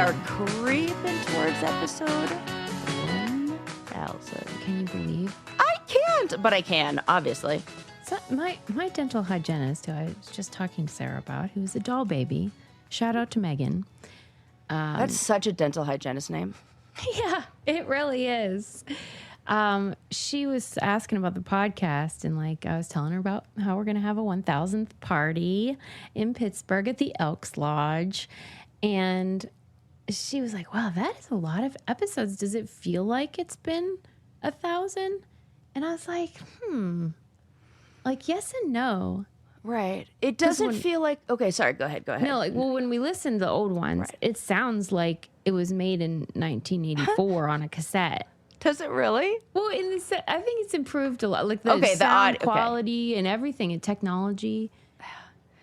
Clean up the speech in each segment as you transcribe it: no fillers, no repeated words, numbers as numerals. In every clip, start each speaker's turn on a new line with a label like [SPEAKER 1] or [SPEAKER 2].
[SPEAKER 1] are creeping towards episode 1000.
[SPEAKER 2] Can you believe?
[SPEAKER 1] I can't, but I can, obviously.
[SPEAKER 2] So my dental hygienist, who I was just talking to Sarah about, who's a doll baby, shout out to Megan.
[SPEAKER 1] That's such a dental hygienist name.
[SPEAKER 2] Yeah, it really is. She was asking about the podcast, and like I was telling her about how we're going to have a 1000th party in Pittsburgh at the Elks Lodge. And she was like, wow, that is a lot of episodes. Does it feel like it's been 1,000? And I was like, like yes and no.
[SPEAKER 1] Right. It doesn't feel like, okay, sorry, go ahead.
[SPEAKER 2] No, like, well, when we listen to the old ones, right, it sounds like it was made in 1984 on a cassette.
[SPEAKER 1] Does it really?
[SPEAKER 2] Well, I think it's improved a lot. Like the sound quality and everything and technology.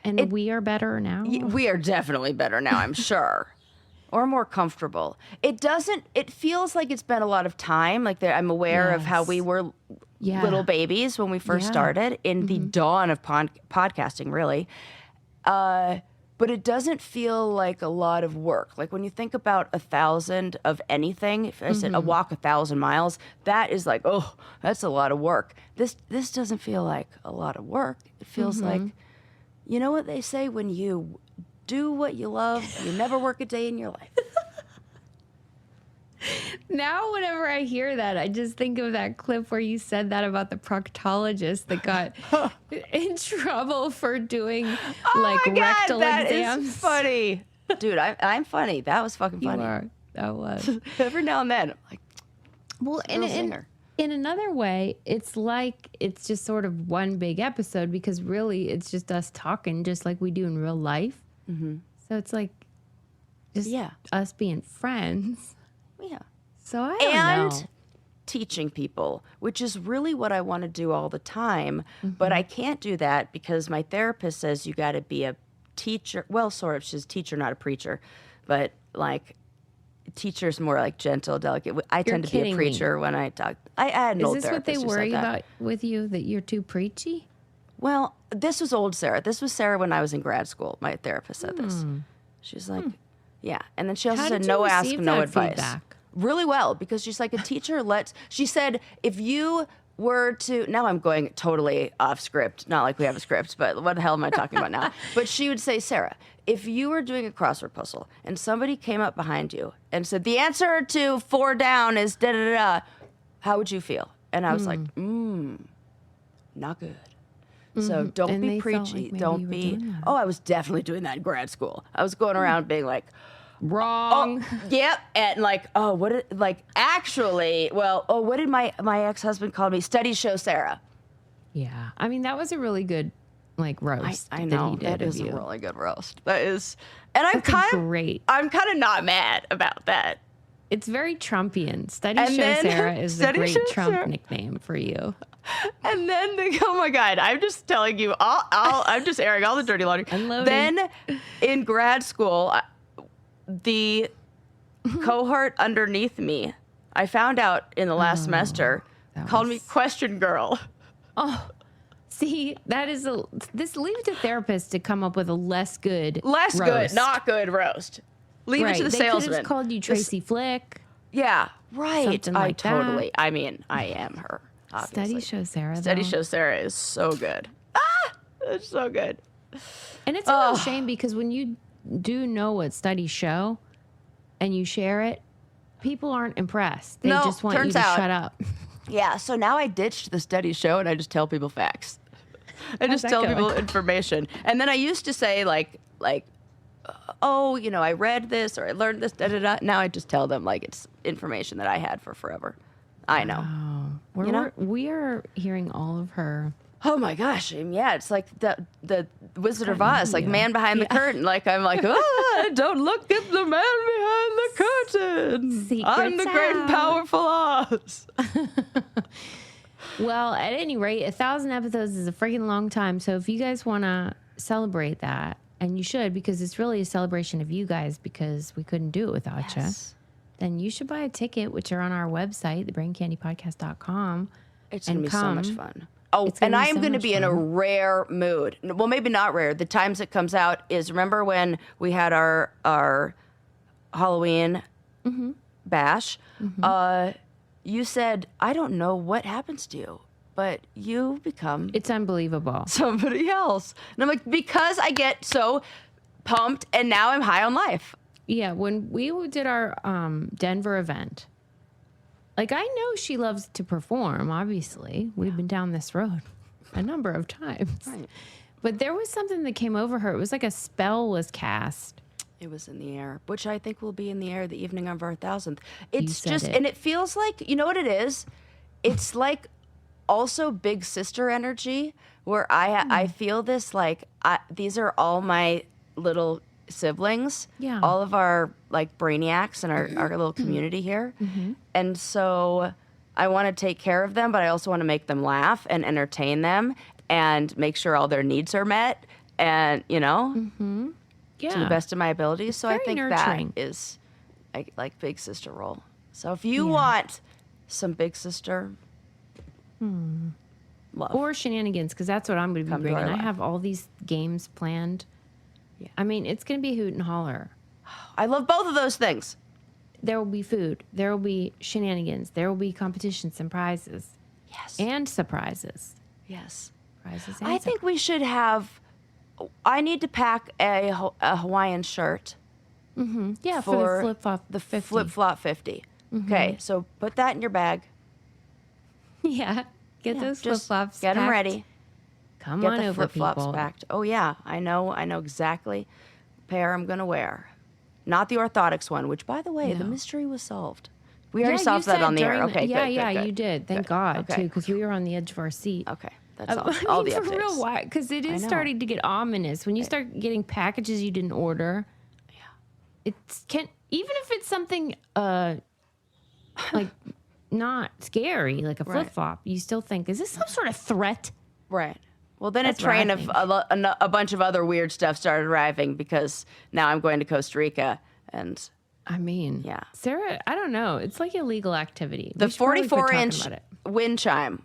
[SPEAKER 2] And we are better now.
[SPEAKER 1] We are definitely better now, I'm sure. Or more comfortable. It feels like it's been a lot of time. Like I'm aware of how we were little babies when we first started in the dawn of podcasting, really. But it doesn't feel like a lot of work. Like when you think about 1,000 of anything, if I said a walk 1,000 miles, that is like, oh, that's a lot of work. This doesn't feel like a lot of work. It feels like, you know what they say, when you do what you love, you never work a day in your life.
[SPEAKER 2] Now, whenever I hear that, I just think of that clip where you said that about the proctologist that got in trouble for doing rectal
[SPEAKER 1] that
[SPEAKER 2] exams.
[SPEAKER 1] Is funny. Dude, I'm funny. That was fucking funny.
[SPEAKER 2] You are. That was.
[SPEAKER 1] Every now and then, I'm like,
[SPEAKER 2] well, in another way, it's like it's just sort of one big episode because really it's just us talking just like we do in real life. Mm-hmm. So it's like just us being friends.
[SPEAKER 1] Yeah.
[SPEAKER 2] So I don't know.
[SPEAKER 1] And teaching people, which is really what I want to do all the time. But I can't do that because my therapist says you got to be a teacher. Well, sort of. She's a teacher, not a preacher. But like, teacher's more like gentle, delicate. I tend to be a preacher when I talk. I had an old therapist.
[SPEAKER 2] Is this what they worry about with you, that you're too preachy?
[SPEAKER 1] Well, this was old Sarah. This was Sarah when I was in grad school. My therapist said this. She's like, yeah. And then she also said, no ask, no advice. Feedback? Really well, because she's like, a teacher she said, if you were to, now I'm going totally off script, not like we have a script, but what the hell am I talking about now? But she would say, Sarah, if you were doing a crossword puzzle and somebody came up behind you and said, the answer to 4 down is da-da-da-da, how would you feel? And I was like, not good. So don't be preachy. Don't be. Oh, I was definitely doing that in grad school. I was going around being like,
[SPEAKER 2] wrong.
[SPEAKER 1] Oh, yep. And like, oh, what did my ex-husband call me? Studies show Sarah.
[SPEAKER 2] Yeah. I mean, that was a really good roast.
[SPEAKER 1] I know. That is a really good roast. That is, and I'm
[SPEAKER 2] great.
[SPEAKER 1] I'm kind of not mad about that.
[SPEAKER 2] It's very Trumpian. Studies show Sarah is a great Trump nickname for you.
[SPEAKER 1] And then oh my God, I'm just telling you, I'm just airing all the dirty laundry. Then in grad school, the cohort underneath me, I found out in the last semester, called me question girl.
[SPEAKER 2] Oh, see, this leave it to therapists to come up with a less good,
[SPEAKER 1] not good roast. Leave it to the salesman. They could have
[SPEAKER 2] called you Tracy Flick.
[SPEAKER 1] Yeah, right.
[SPEAKER 2] Something like
[SPEAKER 1] totally.
[SPEAKER 2] that.
[SPEAKER 1] I mean, I am her. Obviously.
[SPEAKER 2] Study show Sarah.
[SPEAKER 1] Study show Sarah is so good. It's so good.
[SPEAKER 2] And it's a real shame because when you do know what studies show and you share it, people aren't impressed. They just want you to shut up.
[SPEAKER 1] Yeah, so now I ditched the study show and I just tell people facts. I just tell people information. And then I used to say oh, I read this or I learned this, da-da-da. Now I just tell them it's information that I had for forever. I know.
[SPEAKER 2] Wow. We are hearing all of her.
[SPEAKER 1] Oh my gosh. Yeah, it's like the Wizard of Oz, man behind the curtain. I'm like, don't look at the man behind the curtain.
[SPEAKER 2] Secrets
[SPEAKER 1] I'm the great and powerful Oz.
[SPEAKER 2] Well, at any rate, 1,000 episodes is a freaking long time. So if you guys want to celebrate that, and you should, because it's really a celebration of you guys because we couldn't do it without you, then you should buy a ticket, which are on our website, thebraincandypodcast.com.
[SPEAKER 1] It's going to be so much fun. Oh, and I am going to be in a rare mood. Well, maybe not rare. The times it comes out is, remember when we had our Halloween bash, you said, I don't know what happens to you, but you become...
[SPEAKER 2] It's unbelievable.
[SPEAKER 1] Somebody else. And I'm like, because I get so pumped and now I'm high on life.
[SPEAKER 2] Yeah, when we did our Denver event, like I know she loves to perform, obviously. We've been down this road a number of times.
[SPEAKER 1] Right.
[SPEAKER 2] But there was something that came over her. It was like a spell was cast.
[SPEAKER 1] It was in the air, which I think will be in the air the evening of our 1000th. It's just, and it feels like, you know what it is? It's like also big sister energy where I feel this like, these are all my little siblings, all of our like brainiacs in our little community here. And so I want to take care of them, but I also want to make them laugh and entertain them and make sure all their needs are met and, you know, to the best of my abilities. So I think nurturing. That is like big sister role. So if you want some big sister love.
[SPEAKER 2] Or shenanigans, because that's what I'm going to be bringing. I have all these games planned. Yeah. I mean, it's going to be hoot and holler.
[SPEAKER 1] I love both of those things.
[SPEAKER 2] There will be food. There will be shenanigans. There will be competitions and prizes.
[SPEAKER 1] Yes.
[SPEAKER 2] And surprises.
[SPEAKER 1] Yes.
[SPEAKER 2] Prizes and
[SPEAKER 1] I think we should have... I need to pack a Hawaiian shirt.
[SPEAKER 2] Yeah, for the flip-flop.
[SPEAKER 1] The flip-flop 50. Okay, so put that in your bag.
[SPEAKER 2] Yeah. Get those flip-flops
[SPEAKER 1] Get them ready.
[SPEAKER 2] Come
[SPEAKER 1] Get
[SPEAKER 2] on
[SPEAKER 1] the
[SPEAKER 2] over,
[SPEAKER 1] flip-flops
[SPEAKER 2] people.
[SPEAKER 1] packed. Oh, yeah. I know exactly pair I'm going to wear. Not the orthotics one, which, by the way, the mystery was solved. We already solved that on the air. Okay, good.
[SPEAKER 2] You did. Thank God, too, because we were on the edge of our seat.
[SPEAKER 1] Okay, that's all the updates.
[SPEAKER 2] For real, why? Because it is starting to get ominous. When you start getting packages you didn't order, even if it's something like not scary, like a flip-flop, you still think, is this some sort of threat?
[SPEAKER 1] Right. Well, then a train of a bunch of other weird stuff started arriving because now I'm going to Costa Rica and...
[SPEAKER 2] I mean, Sarah, I don't know. It's like illegal activity.
[SPEAKER 1] The 44-inch wind chime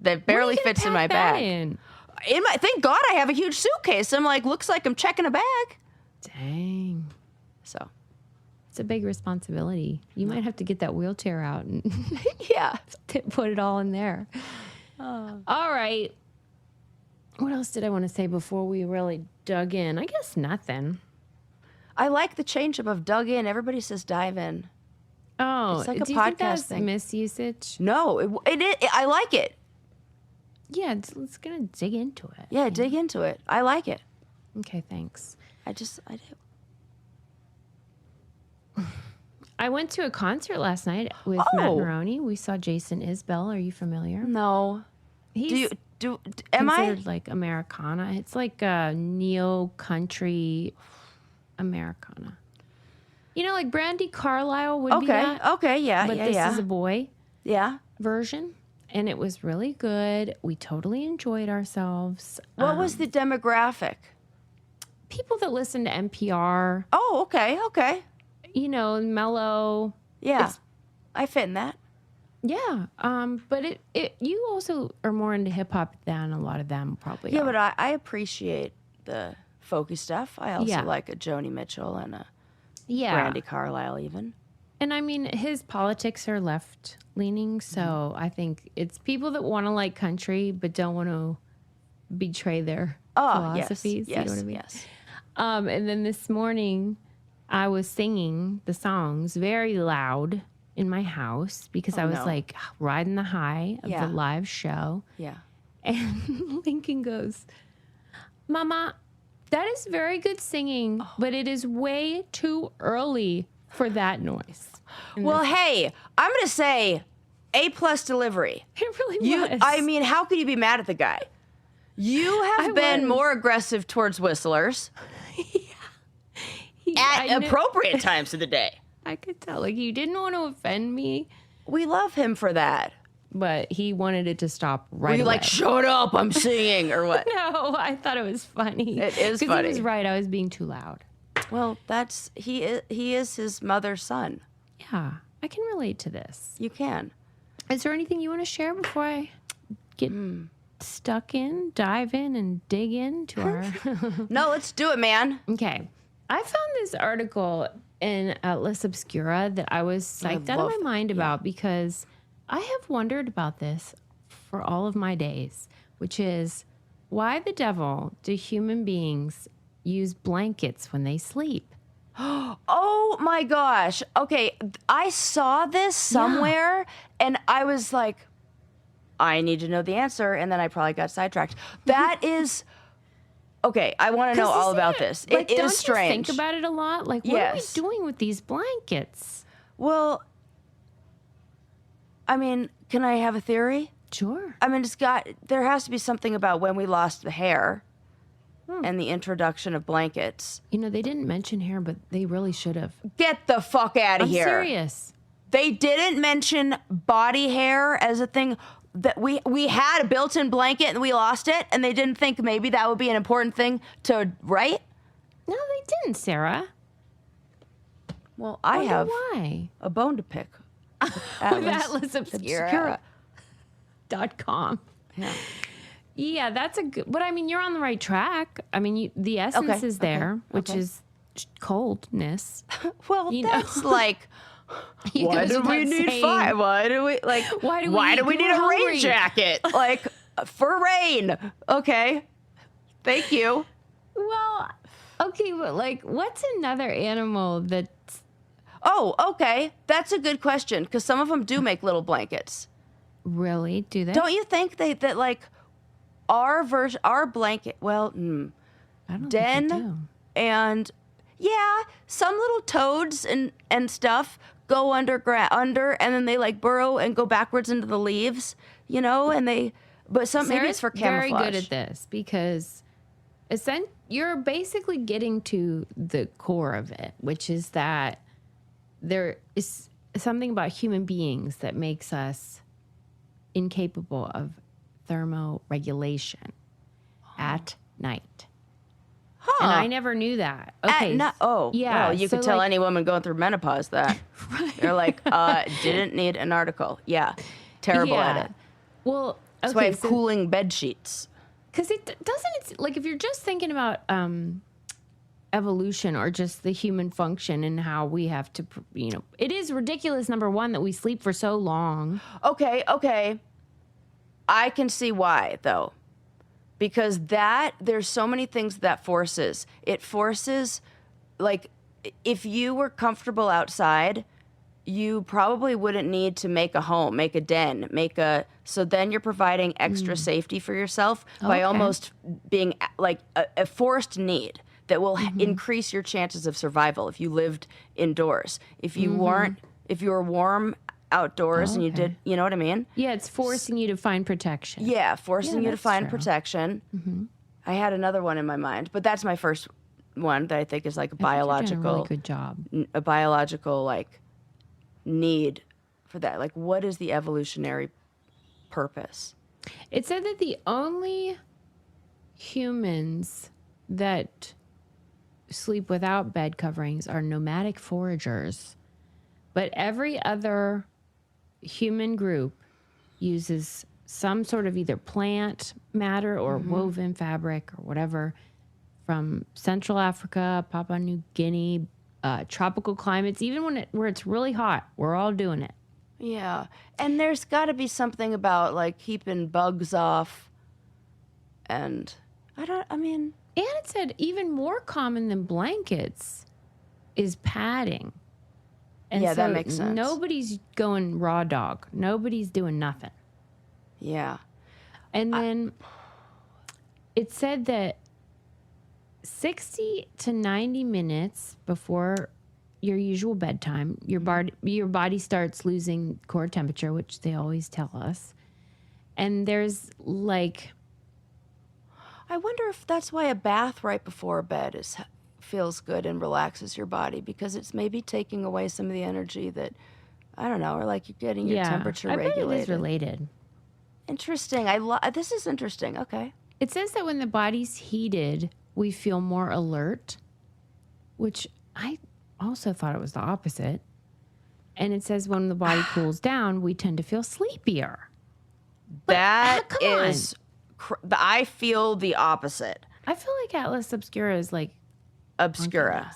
[SPEAKER 1] that barely fits in my bag. Thank God I have a huge suitcase. I'm like, looks like I'm checking a bag.
[SPEAKER 2] Dang.
[SPEAKER 1] So.
[SPEAKER 2] It's a big responsibility. You might have to get that wheelchair out and put it all in there. All right. What else did I want to say before we really dug in? I guess nothing.
[SPEAKER 1] I like the change up of dug in. Everybody says dive in.
[SPEAKER 2] Oh,
[SPEAKER 1] it's like
[SPEAKER 2] do
[SPEAKER 1] a
[SPEAKER 2] you
[SPEAKER 1] podcast
[SPEAKER 2] think that's
[SPEAKER 1] thing.
[SPEAKER 2] Misusage?
[SPEAKER 1] No, I like it.
[SPEAKER 2] Yeah, let's gonna dig into it.
[SPEAKER 1] Yeah, dig into it. I like it.
[SPEAKER 2] Okay, thanks.
[SPEAKER 1] I do.
[SPEAKER 2] I went to a concert last night with Matt Maroney. We saw Jason Isbell. Are you familiar?
[SPEAKER 1] No.
[SPEAKER 2] He's
[SPEAKER 1] am I
[SPEAKER 2] considered like Americana? It's like a neo-country Americana. You know, like Brandy Carlisle would be that.
[SPEAKER 1] Okay, yeah,
[SPEAKER 2] but this is a boy version. And it was really good. We totally enjoyed ourselves.
[SPEAKER 1] What was the demographic?
[SPEAKER 2] People that listen to NPR.
[SPEAKER 1] Oh, okay.
[SPEAKER 2] You know, mellow.
[SPEAKER 1] Yeah, I fit in that.
[SPEAKER 2] Yeah, but you also are more into hip hop than a lot of them probably.
[SPEAKER 1] Yeah, but I appreciate the folky stuff. I also like a Joni Mitchell and a Brandy Carlisle even.
[SPEAKER 2] And I mean, his politics are left leaning, so I think it's people that want to like country but don't want to betray their philosophies.
[SPEAKER 1] Yes,
[SPEAKER 2] you know what I mean?
[SPEAKER 1] Yes.
[SPEAKER 2] And then this morning, I was singing the songs very loud in my house because I was like riding the high of the live show.
[SPEAKER 1] Yeah.
[SPEAKER 2] And Lincoln goes, "Mama, that is very good singing, but it is way too early for that noise."
[SPEAKER 1] Well, hey, I'm going to say A+ delivery.
[SPEAKER 2] It really was.
[SPEAKER 1] I mean, how could you be mad at the guy? You have been more aggressive towards whistlers at appropriate times of the day.
[SPEAKER 2] I could tell. Like, you didn't want to offend me.
[SPEAKER 1] We love him for that.
[SPEAKER 2] But he wanted it to stop right away.
[SPEAKER 1] Were you like, shut up, I'm singing, or what?
[SPEAKER 2] No, I thought it was funny.
[SPEAKER 1] It is funny.
[SPEAKER 2] Because he was right. I was being too loud.
[SPEAKER 1] Well, he is his mother's son.
[SPEAKER 2] Yeah, I can relate to this.
[SPEAKER 1] You can.
[SPEAKER 2] Is there anything you want to share before I get dive in and dig into our...
[SPEAKER 1] No, let's do it, man.
[SPEAKER 2] Okay. I found this article. in Atlas Obscura that I was psyched out of my mind about because I have wondered about this for all of my days, which is why the devil do human beings use blankets when they sleep?
[SPEAKER 1] Oh my gosh. Okay, I saw this somewhere and I was like, I need to know the answer, and then I probably got sidetracked. That is... Okay, I want to know all about this.
[SPEAKER 2] Like,
[SPEAKER 1] it is strange.
[SPEAKER 2] Don't you think about it a lot? Like, what are we doing with these blankets?
[SPEAKER 1] Well, I mean, can I have a theory?
[SPEAKER 2] Sure.
[SPEAKER 1] I mean, there has to be something about when we lost the hair and the introduction of blankets.
[SPEAKER 2] You know, they didn't mention hair, but they really should have.
[SPEAKER 1] Get the fuck out of here.
[SPEAKER 2] I'm serious.
[SPEAKER 1] They didn't mention body hair as a thing. That we had a built-in blanket and we lost it, and they didn't think maybe that would be an important thing to write?
[SPEAKER 2] No, they didn't, Sarah.
[SPEAKER 1] Well, I have a bone to pick.
[SPEAKER 2] With Atlas Obscura. .com. Yeah, that's a good... But, I mean, you're on the right track. I mean, the essence is there, which is coldness.
[SPEAKER 1] Well, that's like... Why do we need fire? Why do we need a rain jacket? Like for rain. Okay. Thank you.
[SPEAKER 2] Well, okay, but like what's another animal that's...
[SPEAKER 1] Oh, okay. That's a good question because some of them do make little blankets.
[SPEAKER 2] Really? Do they?
[SPEAKER 1] Don't you think that like our blanket, I
[SPEAKER 2] don't think
[SPEAKER 1] Den
[SPEAKER 2] they do.
[SPEAKER 1] And yeah, some little toads and stuff go under and then they like burrow and go backwards into the leaves, you know, and maybe it's for camouflage.
[SPEAKER 2] Very good at this because you're basically getting to the core of it, which is that there is something about human beings that makes us incapable of thermoregulation at night.
[SPEAKER 1] Huh.
[SPEAKER 2] And I never knew that. Okay.
[SPEAKER 1] Yeah. Well, you could tell any woman going through menopause that. Right. They're like, didn't need an article. Yeah. Terrible at it.
[SPEAKER 2] Well, okay.
[SPEAKER 1] That's why I have cooling bed sheets.
[SPEAKER 2] Because it's like if you're just thinking about evolution or just the human function and how we have to, you know, it is ridiculous, number one, that we sleep for so long.
[SPEAKER 1] Okay. I can see why, though. Because there's so many things that forces. It forces, like, if you were comfortable outside, you probably wouldn't need to make a home, make a den, so then you're providing extra safety for yourself by almost being like a forced need that will increase your chances of survival if you lived indoors. If you if you were warm outdoors and you did, you know what I mean?
[SPEAKER 2] Yeah, it's forcing you to find protection.
[SPEAKER 1] Yeah, forcing you to find protection. I had another one in my mind, but that's my first one that I think is like a biological,
[SPEAKER 2] you're doing a really good job.
[SPEAKER 1] A biological like need for that. Like, what is the evolutionary purpose?
[SPEAKER 2] It said that the only humans that sleep without bed coverings are nomadic foragers, but every other human group uses some sort of either plant matter or woven fabric or whatever from Central Africa, Papua New Guinea, tropical climates, even where it's really hot, we're all doing it.
[SPEAKER 1] Yeah. And there's got to be something about like keeping bugs off. And
[SPEAKER 2] And it said even more common than blankets is padding. And
[SPEAKER 1] yeah, that makes sense.
[SPEAKER 2] Nobody's going raw dog. Nobody's doing nothing.
[SPEAKER 1] Yeah.
[SPEAKER 2] And then it said that 60 to 90 minutes before your usual bedtime, your body starts losing core temperature, which they always tell us. And there's like...
[SPEAKER 1] I wonder if that's why a bath right before bed feels good and relaxes your body, because it's maybe taking away some of the energy that, I don't know, or like you're getting your temperature regulated.
[SPEAKER 2] I bet it is related.
[SPEAKER 1] Interesting. This is interesting. Okay.
[SPEAKER 2] It says that when the body's heated, we feel more alert, which I also thought it was the opposite. And it says when the body cools down, we tend to feel sleepier.
[SPEAKER 1] That is... I feel the opposite.
[SPEAKER 2] I feel like Atlas Obscura is like...
[SPEAKER 1] Obscura.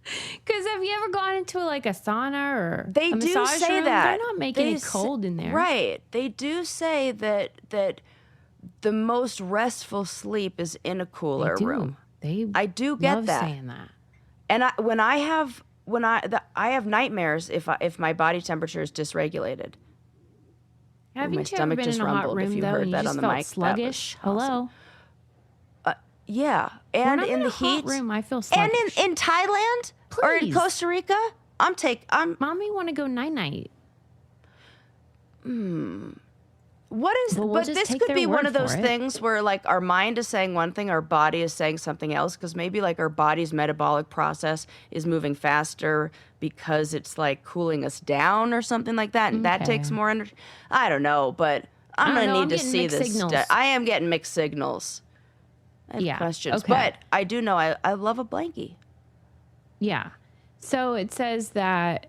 [SPEAKER 2] Because have you ever gone into like a sauna or
[SPEAKER 1] they
[SPEAKER 2] a
[SPEAKER 1] do
[SPEAKER 2] massage
[SPEAKER 1] say
[SPEAKER 2] room?
[SPEAKER 1] that
[SPEAKER 2] They're not making it cold in there.
[SPEAKER 1] Right. They do say that the most restful sleep is in a cooler room. I do get
[SPEAKER 2] love
[SPEAKER 1] that.
[SPEAKER 2] Saying that.
[SPEAKER 1] And I have nightmares if my body temperature is dysregulated.
[SPEAKER 2] Haven't you ever been in a hot room though, and you just felt sluggish? Hello.
[SPEAKER 1] Yeah, and in the heat
[SPEAKER 2] room, I feel sluggish.
[SPEAKER 1] And in Thailand or in Costa Rica, I'm.
[SPEAKER 2] Mommy want to go night.
[SPEAKER 1] What is? But this could be one of those things where like our mind is saying one thing, our body is saying something else. Because maybe like our body's metabolic process is moving faster because it's like cooling us down or something like that, and that takes more energy. I don't know, but I'm gonna need to see this. I am getting mixed signals. I have questions, but I do know I love a blankie. Yeah.
[SPEAKER 2] So it says that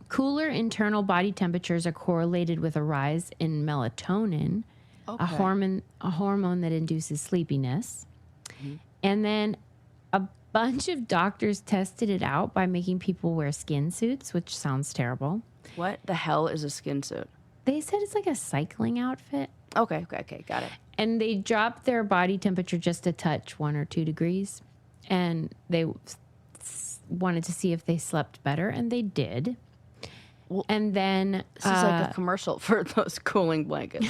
[SPEAKER 2] cooler internal body temperatures are correlated with a rise in melatonin, a hormone that induces sleepiness. Mm-hmm. And then a bunch of doctors tested it out by making people wear skin suits, which sounds terrible.
[SPEAKER 1] What the hell is a skin suit?
[SPEAKER 2] They said it's like a cycling outfit.
[SPEAKER 1] Okay, got it.
[SPEAKER 2] And they dropped their body temperature just a touch, 1 or 2 degrees. And they wanted to see if they slept better, and they did. Well, and then...
[SPEAKER 1] This is like a commercial for those cooling blankets.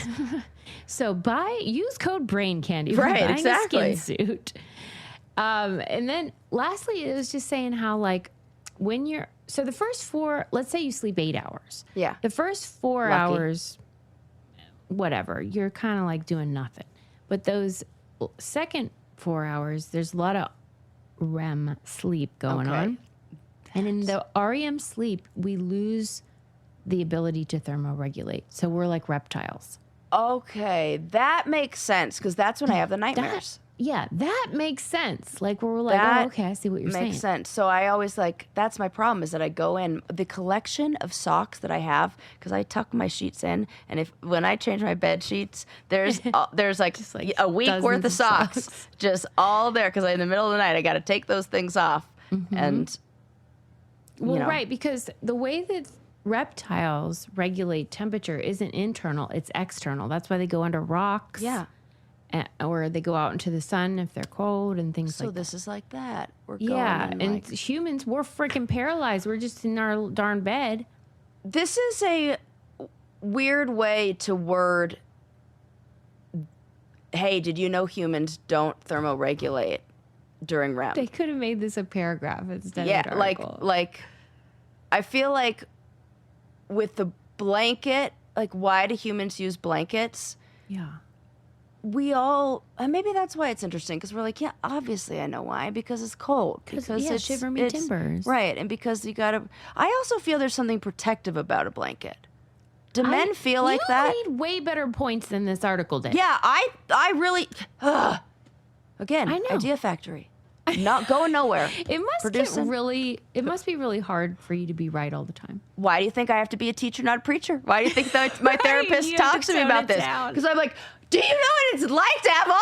[SPEAKER 2] So use code BRAIN CANDY for
[SPEAKER 1] buying
[SPEAKER 2] a skin suit. And then lastly, it was just saying how like when you're... So the first 4... Let's say you sleep 8 hours.
[SPEAKER 1] Yeah.
[SPEAKER 2] The first 4 hours... whatever, you're kind of like doing nothing. But those second 4 hours, there's a lot of REM sleep going on. And in the REM sleep, we lose the ability to thermoregulate. So we're like reptiles.
[SPEAKER 1] Okay, that makes sense because that's when I have the nightmares.
[SPEAKER 2] That makes sense. Like we're like, oh, okay, I see what you're saying.
[SPEAKER 1] Makes sense. So I always like, that's my problem is that I go in, the collection of socks that I have, because I tuck my sheets in, and when I change my bed sheets, there's like a week worth of socks just all there, because in the middle of the night, I got to take those things off. Mm-hmm. And,
[SPEAKER 2] right, because the way that reptiles regulate temperature isn't internal, it's external. That's why they go under rocks.
[SPEAKER 1] Yeah.
[SPEAKER 2] Or they go out into the sun if they're cold and things like that.
[SPEAKER 1] So this is like that. We're going
[SPEAKER 2] and humans, we're freaking paralyzed. We're just in our darn bed.
[SPEAKER 1] This is a weird way to word, hey, did you know humans don't thermoregulate during REM?
[SPEAKER 2] They could have made this a paragraph instead of an article.
[SPEAKER 1] like I feel like with the blanket, like why do humans use blankets?
[SPEAKER 2] Yeah.
[SPEAKER 1] We all, and maybe that's why it's interesting, because we're like, yeah, obviously I know why, because it's cold. Because it's
[SPEAKER 2] shiver me timbers.
[SPEAKER 1] Right, and because you gotta, I also feel there's something protective about a blanket. Do men feel like that?
[SPEAKER 2] You made way better points than this article did.
[SPEAKER 1] Yeah, I really, again,
[SPEAKER 2] I know.
[SPEAKER 1] Idea Factory. Not going nowhere.
[SPEAKER 2] It must be really hard for you to be right all the time.
[SPEAKER 1] Why do you think I have to be a teacher, not a preacher? Why do you think that my therapist talks to me about this? Because I'm like, do you know what it's like to have all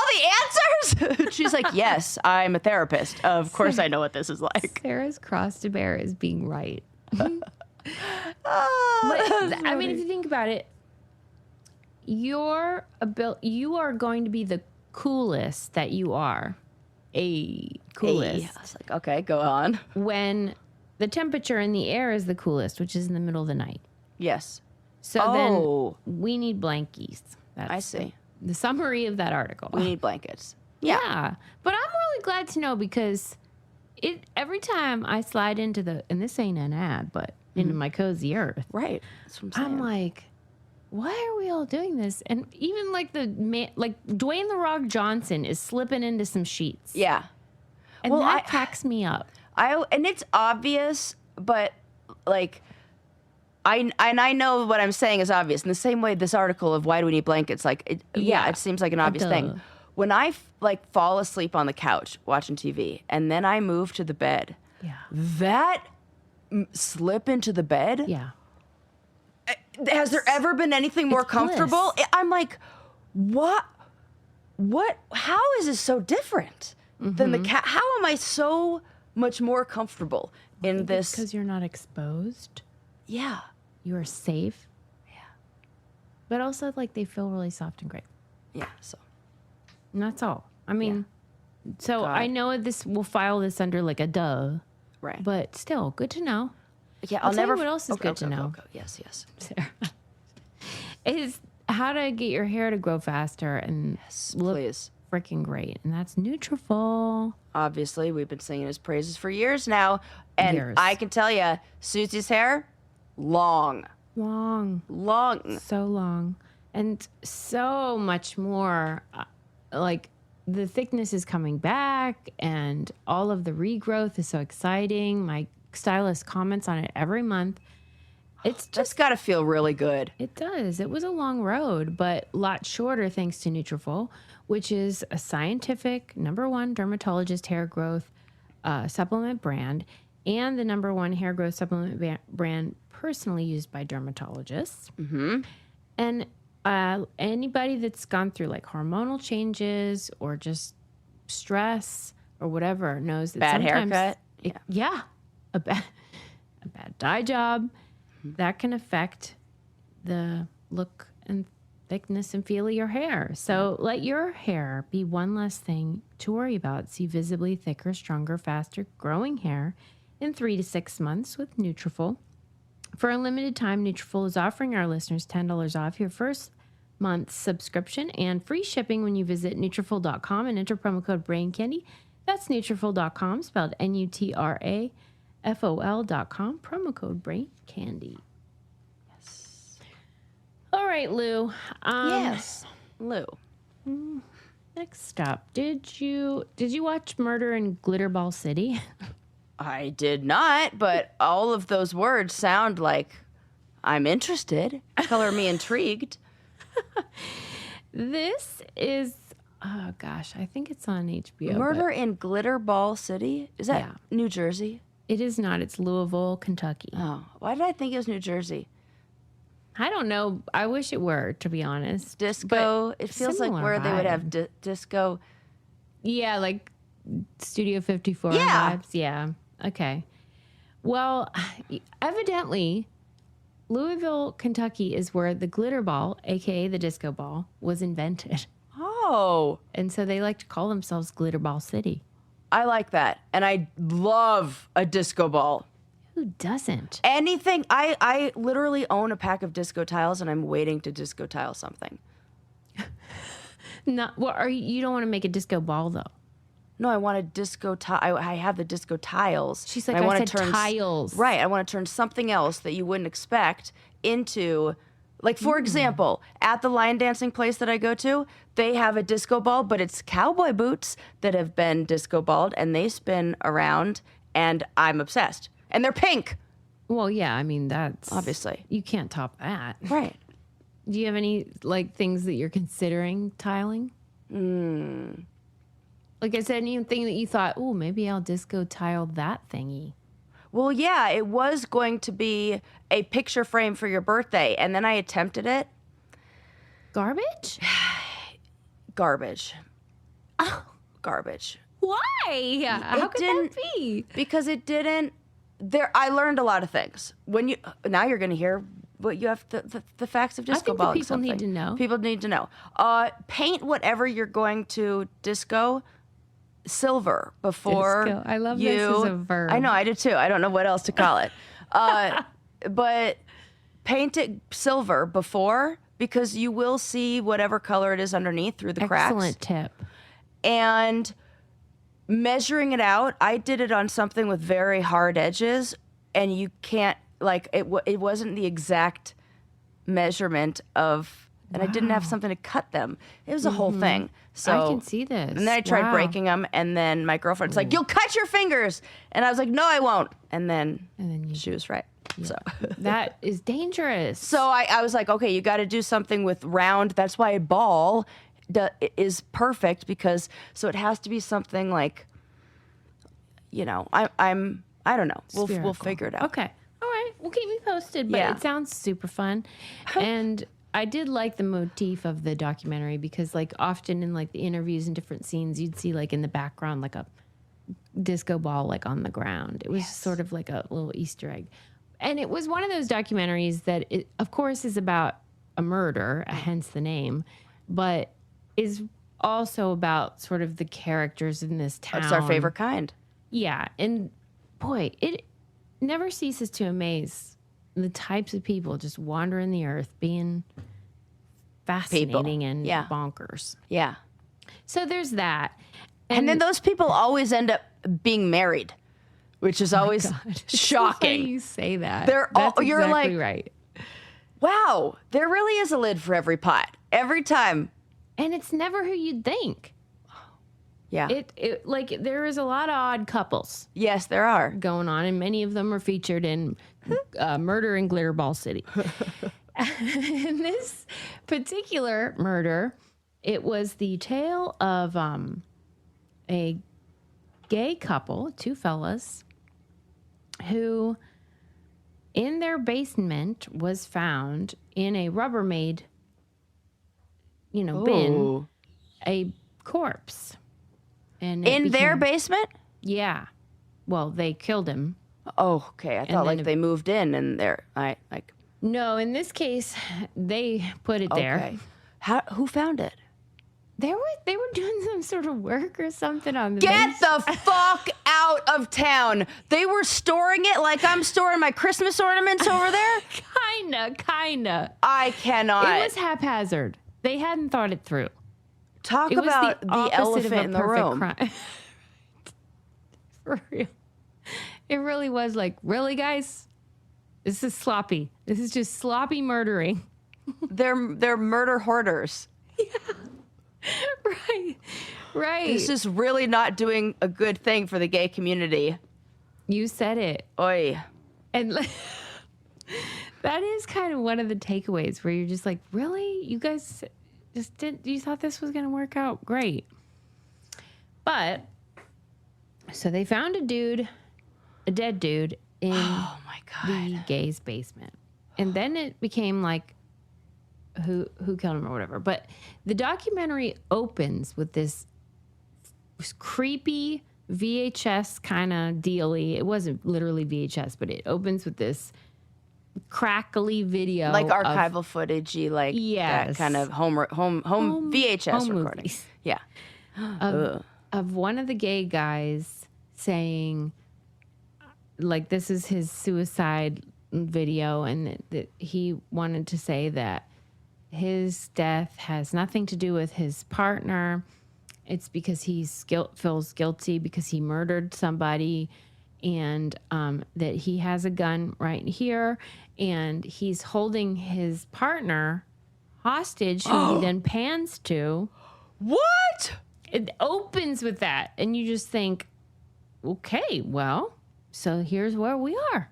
[SPEAKER 1] the answers? She's like, yes, I'm a therapist. Of course I know what this is like.
[SPEAKER 2] Sarah's cross to bear is being right.
[SPEAKER 1] I
[SPEAKER 2] mean, if you think about it, you are going to be the coolest that you are. Coolest.
[SPEAKER 1] I was like, okay, go on.
[SPEAKER 2] When the temperature in the air is the coolest, which is in the middle of the night.
[SPEAKER 1] Yes.
[SPEAKER 2] So then we need blankies.
[SPEAKER 1] I see.
[SPEAKER 2] The summary of that article.
[SPEAKER 1] We need blankets.
[SPEAKER 2] Yeah. But I'm really glad to know, because every time I slide into and this ain't an ad, but into my cozy earth.
[SPEAKER 1] Right. That's what I'm saying.
[SPEAKER 2] I'm like, why are we all doing this? And even like Dwayne The Rock Johnson is slipping into some sheets.
[SPEAKER 1] Yeah.
[SPEAKER 2] And that cracks me up.
[SPEAKER 1] And it's obvious, but like, I know what I'm saying is obvious. In the same way, this article of why do we need blankets, like, it seems like an obvious thing. When I fall asleep on the couch watching TV, and then I move to the bed, that slip into the bed, has there ever been anything more comfortable? I'm like, what? How is this so different than the cat? How am I so much more comfortable in this.
[SPEAKER 2] Because you're not exposed.
[SPEAKER 1] Yeah.
[SPEAKER 2] You are safe.
[SPEAKER 1] Yeah.
[SPEAKER 2] But also, like, they feel really soft and great.
[SPEAKER 1] Yeah, so.
[SPEAKER 2] And that's all. I mean, so
[SPEAKER 1] God.
[SPEAKER 2] I know we'll file this under, like, a duh.
[SPEAKER 1] Right.
[SPEAKER 2] But still, good to know.
[SPEAKER 1] Yeah,
[SPEAKER 2] I'll never. What else is good to know?
[SPEAKER 1] Okay. Yes.
[SPEAKER 2] Sarah, is how to get your hair to grow faster and look freaking great, and that's Nutrafol.
[SPEAKER 1] Obviously, we've been singing his praises for years now, and I can tell you, Susie's hair, long,
[SPEAKER 2] so long, and so much more. Like the thickness is coming back, and all of the regrowth is so exciting. My stylist comments on it every month. It's just
[SPEAKER 1] got to feel really good.
[SPEAKER 2] It does. It was a long road, but a lot shorter thanks to Nutrafol, which is a scientific #1 dermatologist hair growth supplement brand and the #1 hair growth supplement brand personally used by dermatologists.
[SPEAKER 1] Mm-hmm.
[SPEAKER 2] And anybody that's gone through like hormonal changes or just stress or whatever knows that
[SPEAKER 1] bad
[SPEAKER 2] sometimes
[SPEAKER 1] haircut.
[SPEAKER 2] A bad dye job, that can affect the look and thickness and feel of your hair. So let your hair be one less thing to worry about. See visibly thicker, stronger, faster growing hair in 3 to 6 months with Nutrafol. For a limited time, Nutrafol is offering our listeners $10 off your first month's subscription and free shipping when you visit Nutrafol.com and enter promo code BRAINCANDY. That's Nutrafol.com, spelled Nutrafol.com, promo code BRAINCANDY. Yes. All right, Lou.
[SPEAKER 1] Yes, Lou.
[SPEAKER 2] Next up, did you watch Murder in Glitterball City?
[SPEAKER 1] I did not, but all of those words sound like I'm interested. Color me intrigued.
[SPEAKER 2] This is, oh gosh, I think it's on HBO.
[SPEAKER 1] Murder in Glitterball City? Is that New Jersey?
[SPEAKER 2] It is not. It's Louisville, Kentucky.
[SPEAKER 1] Oh, why did I think it was New Jersey?
[SPEAKER 2] I don't know. I wish it were, to be honest.
[SPEAKER 1] Disco. It feels like where they would have disco.
[SPEAKER 2] Yeah, like Studio 54 vibes. Yeah. Okay. Well, evidently, Louisville, Kentucky is where the glitter ball, a.k.a. the disco ball, was invented.
[SPEAKER 1] Oh.
[SPEAKER 2] And so they like to call themselves Glitterball City.
[SPEAKER 1] I like that. And I love a disco ball.
[SPEAKER 2] Who doesn't?
[SPEAKER 1] Anything. I literally own a pack of disco tiles, and I'm waiting to disco tile something.
[SPEAKER 2] You don't want to make a disco ball, though.
[SPEAKER 1] No, I want a disco tile. I have the disco tiles.
[SPEAKER 2] She's like, I said tiles.
[SPEAKER 1] Right. I want to turn something else that you wouldn't expect into, like, for example, at the line dancing place that I go to, they have a disco ball, but it's cowboy boots that have been disco balled, and they spin around, and I'm obsessed. And they're pink.
[SPEAKER 2] Well, yeah, I mean, that's...
[SPEAKER 1] Obviously.
[SPEAKER 2] You can't top that.
[SPEAKER 1] Right.
[SPEAKER 2] Do you have any, like, things that you're considering tiling? Like I said, anything that you thought, oh, maybe I'll disco tile that thingy.
[SPEAKER 1] Well, yeah, it was going to be a picture frame for your birthday, and then I attempted it.
[SPEAKER 2] Garbage?
[SPEAKER 1] Garbage.
[SPEAKER 2] Oh.
[SPEAKER 1] Garbage.
[SPEAKER 2] Why? How could that be?
[SPEAKER 1] Because it didn't. I learned a lot of things. Now you're going to hear what you have the facts of disco balling.
[SPEAKER 2] People need to know.
[SPEAKER 1] People need to know. Paint whatever you're going to disco silver before
[SPEAKER 2] disco. I love this as a verb.
[SPEAKER 1] I know, I do too. I don't know what else to call it. But paint it silver before, because you will see whatever color it is underneath through the cracks.
[SPEAKER 2] Excellent tip.
[SPEAKER 1] And measuring it out, I did it on something with very hard edges, and you can't, like, it wasn't the exact measurement of, and I didn't have something to cut them. It was a whole thing. So
[SPEAKER 2] I can see this.
[SPEAKER 1] And then I tried breaking them, and then my girlfriend's like, "You'll cut your fingers," and I was like, "No, I won't." And then she was right. Yeah. So
[SPEAKER 2] that is dangerous.
[SPEAKER 1] So I was like, okay, you got to do something with round. That's why a ball is perfect, because so it has to be something like, I don't know. We'll figure it out.
[SPEAKER 2] Okay. All right. Well, keep me posted. But it sounds super fun, and I did like the motif of the documentary, because like often in like the interviews and different scenes, you'd see like in the background like a disco ball like on the ground. It was sort of like a little Easter egg. And it was one of those documentaries that, it, of course, is about a murder, hence the name, but is also about sort of the characters in this town.
[SPEAKER 1] It's our favorite kind.
[SPEAKER 2] Yeah. And boy, it never ceases to amaze the types of people just wandering the earth, being fascinating and bonkers.
[SPEAKER 1] Yeah.
[SPEAKER 2] So there's that.
[SPEAKER 1] And then those people always end up being married, which is always shocking.
[SPEAKER 2] You say that.
[SPEAKER 1] You're
[SPEAKER 2] exactly
[SPEAKER 1] like,
[SPEAKER 2] right.
[SPEAKER 1] Wow, there really is a lid for every pot. Every time.
[SPEAKER 2] And it's never who you'd think.
[SPEAKER 1] Yeah.
[SPEAKER 2] It like there is a lot of odd couples.
[SPEAKER 1] Yes, there are
[SPEAKER 2] going on, and many of them are featured in Murder in Glitterball City. In this particular murder, it was the tale of a gay couple, two fellas, who in their basement was found in a Rubbermaid, bin, a corpse. And
[SPEAKER 1] in their basement?
[SPEAKER 2] Yeah. Well, they killed him.
[SPEAKER 1] Oh, okay. I thought like they moved in and they're like.
[SPEAKER 2] No, in this case, they put it there.
[SPEAKER 1] Who found it?
[SPEAKER 2] They were doing some sort of work or something on the
[SPEAKER 1] Get the fuck out of town. They were storing it like I'm storing my Christmas ornaments over there?
[SPEAKER 2] Kinda.
[SPEAKER 1] I cannot.
[SPEAKER 2] It was haphazard. They hadn't thought it through.
[SPEAKER 1] Talk about the elephant in the room.
[SPEAKER 2] For real. It really was like, really, guys? This is sloppy. This is just sloppy murdering.
[SPEAKER 1] They're murder hoarders.
[SPEAKER 2] Yeah. Right.
[SPEAKER 1] This is really not doing a good thing for the gay community.
[SPEAKER 2] You said it.
[SPEAKER 1] Oy.
[SPEAKER 2] And that is kind of one of the takeaways where you're just like, really? You guys you thought this was going to work out? Great. But, so they found a dead dude in the gay's basement. And then it became like, who killed him or whatever. But the documentary opens with this creepy VHS kind of dealy. It wasn't literally VHS, but it opens with this crackly video,
[SPEAKER 1] like archival footagey, like that kind of home VHS recording.
[SPEAKER 2] Movies.
[SPEAKER 1] Yeah,
[SPEAKER 2] of one of the gay guys saying, like, this is his suicide video, and that he wanted to say that his death has nothing to do with his partner. It's because he feels guilty because he murdered somebody, and that he has a gun right here, and he's holding his partner hostage, who he then pans to.
[SPEAKER 1] What?
[SPEAKER 2] It opens with that, and you just think, okay, well, so here's where we are.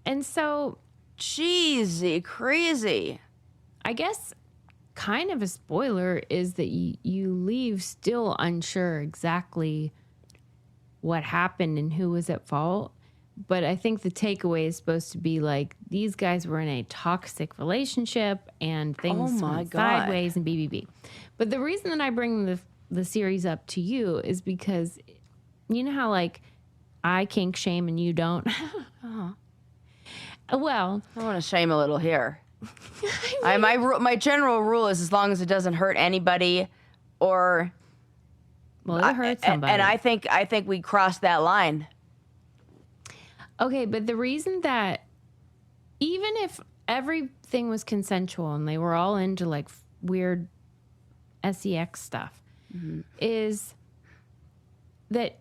[SPEAKER 2] And so...
[SPEAKER 1] cheesy, crazy.
[SPEAKER 2] I guess kind of a spoiler is that you leave still unsure exactly what happened and who was at fault. But I think the takeaway is supposed to be like, these guys were in a toxic relationship and things went sideways and BBB. But the reason that I bring the series up to you is because you know how like I kink shame and you don't? Well,
[SPEAKER 1] I want to shame a little here. My general rule is as long as it doesn't hurt anybody, or
[SPEAKER 2] well, it hurts somebody.
[SPEAKER 1] And I think we crossed that line.
[SPEAKER 2] Okay, but the reason that even if everything was consensual and they were all into like weird sex stuff, is that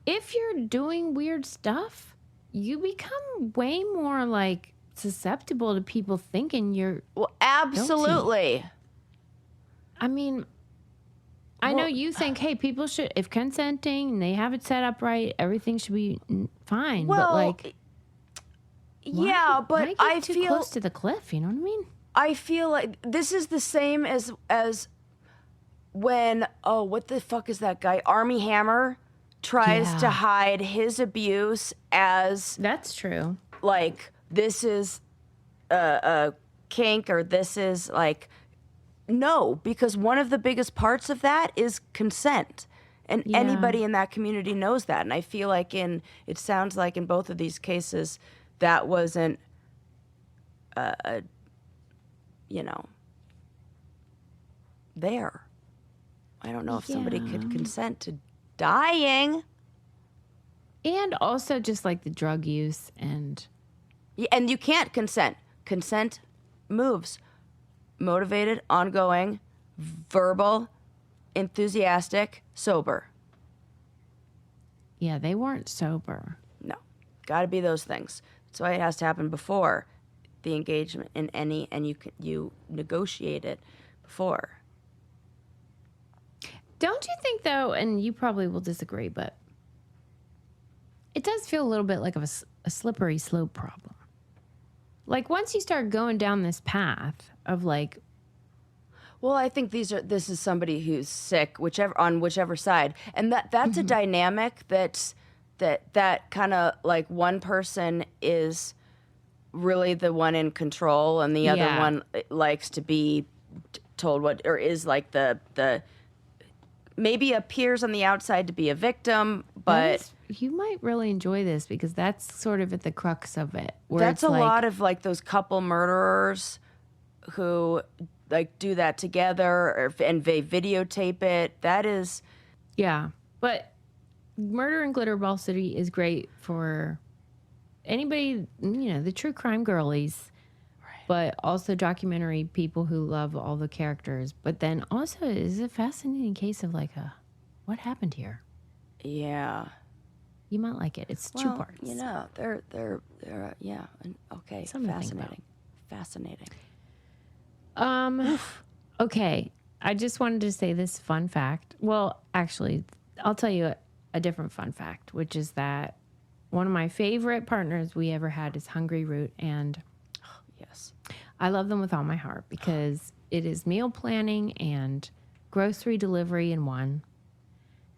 [SPEAKER 2] if you're doing weird stuff, you become way more like susceptible to people thinking you're
[SPEAKER 1] absolutely
[SPEAKER 2] guilty. I mean, I know you think, hey, people should, if consenting and they have it set up right, everything should be fine.
[SPEAKER 1] Well,
[SPEAKER 2] but like,
[SPEAKER 1] yeah, but
[SPEAKER 2] I feel close to the cliff. You know what I mean?
[SPEAKER 1] I feel like this is the same as when what the fuck is that guy? Armie Hammer tries to hide his abuse as
[SPEAKER 2] that's true.
[SPEAKER 1] Like this is a kink, or this is like. No, because one of the biggest parts of that is consent. And anybody in that community knows that. And I feel like it sounds like in both of these cases, that wasn't, there. I don't know if somebody could consent to dying.
[SPEAKER 2] And also just like the drug use and
[SPEAKER 1] you can't consent. Consent moves. Motivated, ongoing, verbal, enthusiastic, sober.
[SPEAKER 2] Yeah, they weren't sober.
[SPEAKER 1] No. Got to be those things. That's why it has to happen before the engagement in any, and you negotiate it before.
[SPEAKER 2] Don't you think, though, and you probably will disagree, but it does feel a little bit like a slippery slope problem. Like, once you start going down this path of, like...
[SPEAKER 1] Well, I think this is somebody who's sick, on whichever side. And that's a dynamic that kind of, like, one person is really the one in control, and the other one likes to be told what... Or is, like, the maybe appears on the outside to be a victim, but
[SPEAKER 2] you might really enjoy this because that's sort of at the crux of it.
[SPEAKER 1] That's a lot of like those couple murderers who like do that together and they videotape it. That is,
[SPEAKER 2] yeah. But Murder in Glitterball City is great for anybody, the true crime girlies. But also documentary people who love all the characters. But then also it is a fascinating case of like what happened here?
[SPEAKER 1] Yeah.
[SPEAKER 2] You might like it. It's 2 parts.
[SPEAKER 1] They're yeah. Okay. Fascinating.
[SPEAKER 2] Okay. I just wanted to say this fun fact. Well, actually, I'll tell you a different fun fact, which is that one of my favorite partners we ever had is Hungry Root, and
[SPEAKER 1] yes,
[SPEAKER 2] I love them with all my heart because it is meal planning and grocery delivery in one.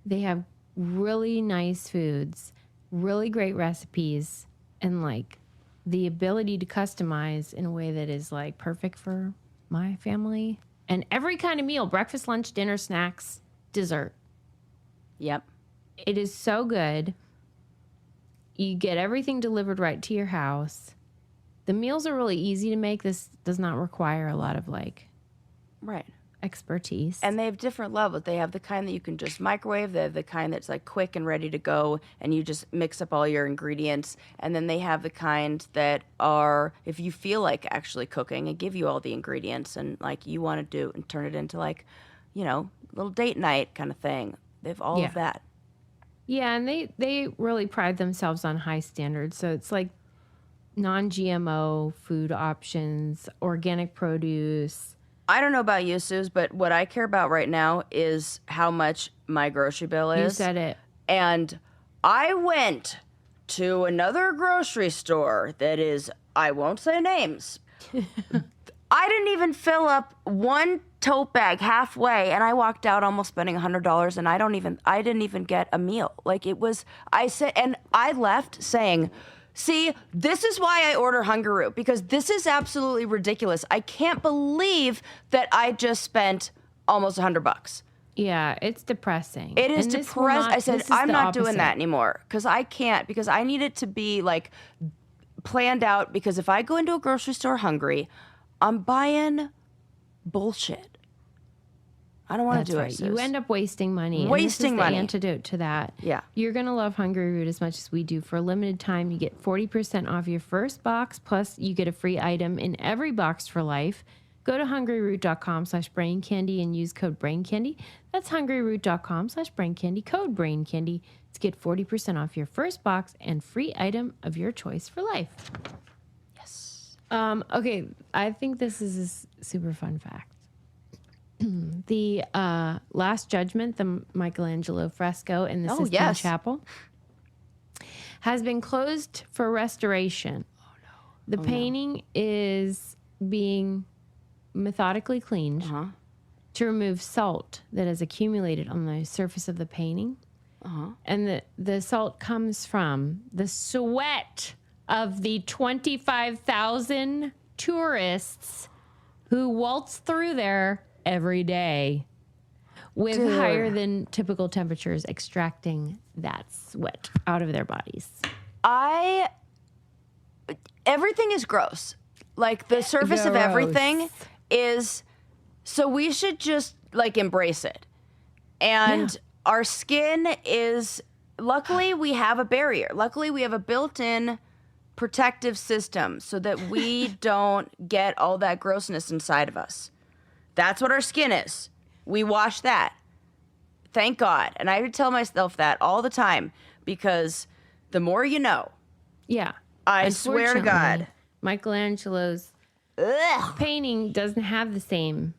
[SPEAKER 2] They have really nice foods, really great recipes, and like the ability to customize in a way that is like perfect for my family. And every kind of meal, breakfast, lunch, dinner, snacks, dessert.
[SPEAKER 1] Yep.
[SPEAKER 2] It is so good. You get everything delivered right to your house. The meals are really easy to make. This does not require a lot of like expertise.
[SPEAKER 1] And they have different levels. They have the kind that you can just microwave. They have the kind that's like quick and ready to go, and you just mix up all your ingredients. And then they have the kind that are, if you feel like actually cooking, and give you all the ingredients and like you want to do and turn it into like, little date night kind of thing. They have all of that.
[SPEAKER 2] Yeah, and they really pride themselves on high standards. So it's like non-GMO food options, organic produce.
[SPEAKER 1] I don't know about you, Suze, but what I care about right now is how much my grocery bill is.
[SPEAKER 2] You said it.
[SPEAKER 1] And I went to another grocery store that is, I won't say names. I didn't even fill up one tote bag halfway, and I walked out almost spending $100, and I didn't even get a meal. Like it was, I said, and I left saying, see, this is why I order Hungaroo, because this is absolutely ridiculous. I can't believe that I just spent almost $100.
[SPEAKER 2] Yeah, it's depressing.
[SPEAKER 1] It is depressing. I said, I'm not doing that anymore because I can't, because I need it to be like planned out, because if I go into a grocery store hungry, I'm buying bullshit. I don't want to do it.
[SPEAKER 2] You end up wasting money.
[SPEAKER 1] Wasting
[SPEAKER 2] and this is
[SPEAKER 1] money.
[SPEAKER 2] The antidote to that.
[SPEAKER 1] Yeah.
[SPEAKER 2] You're going to love Hungry Root as much as we do. For a limited time, you get 40% off your first box, plus you get a free item in every box for life. Go to hungryroot.com/braincandy and use code braincandy. That's hungryroot.com/braincandy, code braincandy to get 40% off your first box and free item of your choice for life.
[SPEAKER 1] Yes.
[SPEAKER 2] Okay, I think this is a super fun fact. The Last Judgment, the Michelangelo fresco in the Sistine Chapel, has been closed for restoration. Oh, no. The painting is being methodically cleaned to remove salt that has accumulated on the surface of the painting. And the salt comes from the sweat of the 25,000 tourists who waltz through there every day. with higher than typical temperatures, extracting that sweat out of their bodies.
[SPEAKER 1] Everything is gross. Like the surface of everything is, so we should just like embrace it. And our skin is, luckily we have a barrier. Luckily we have a built-in protective system so that we don't get all that grossness inside of us. That's what our skin is. We wash that. Thank God. And I would tell myself that all the time because the more you know.
[SPEAKER 2] Yeah.
[SPEAKER 1] I swear to God.
[SPEAKER 2] Michelangelo's painting doesn't have the same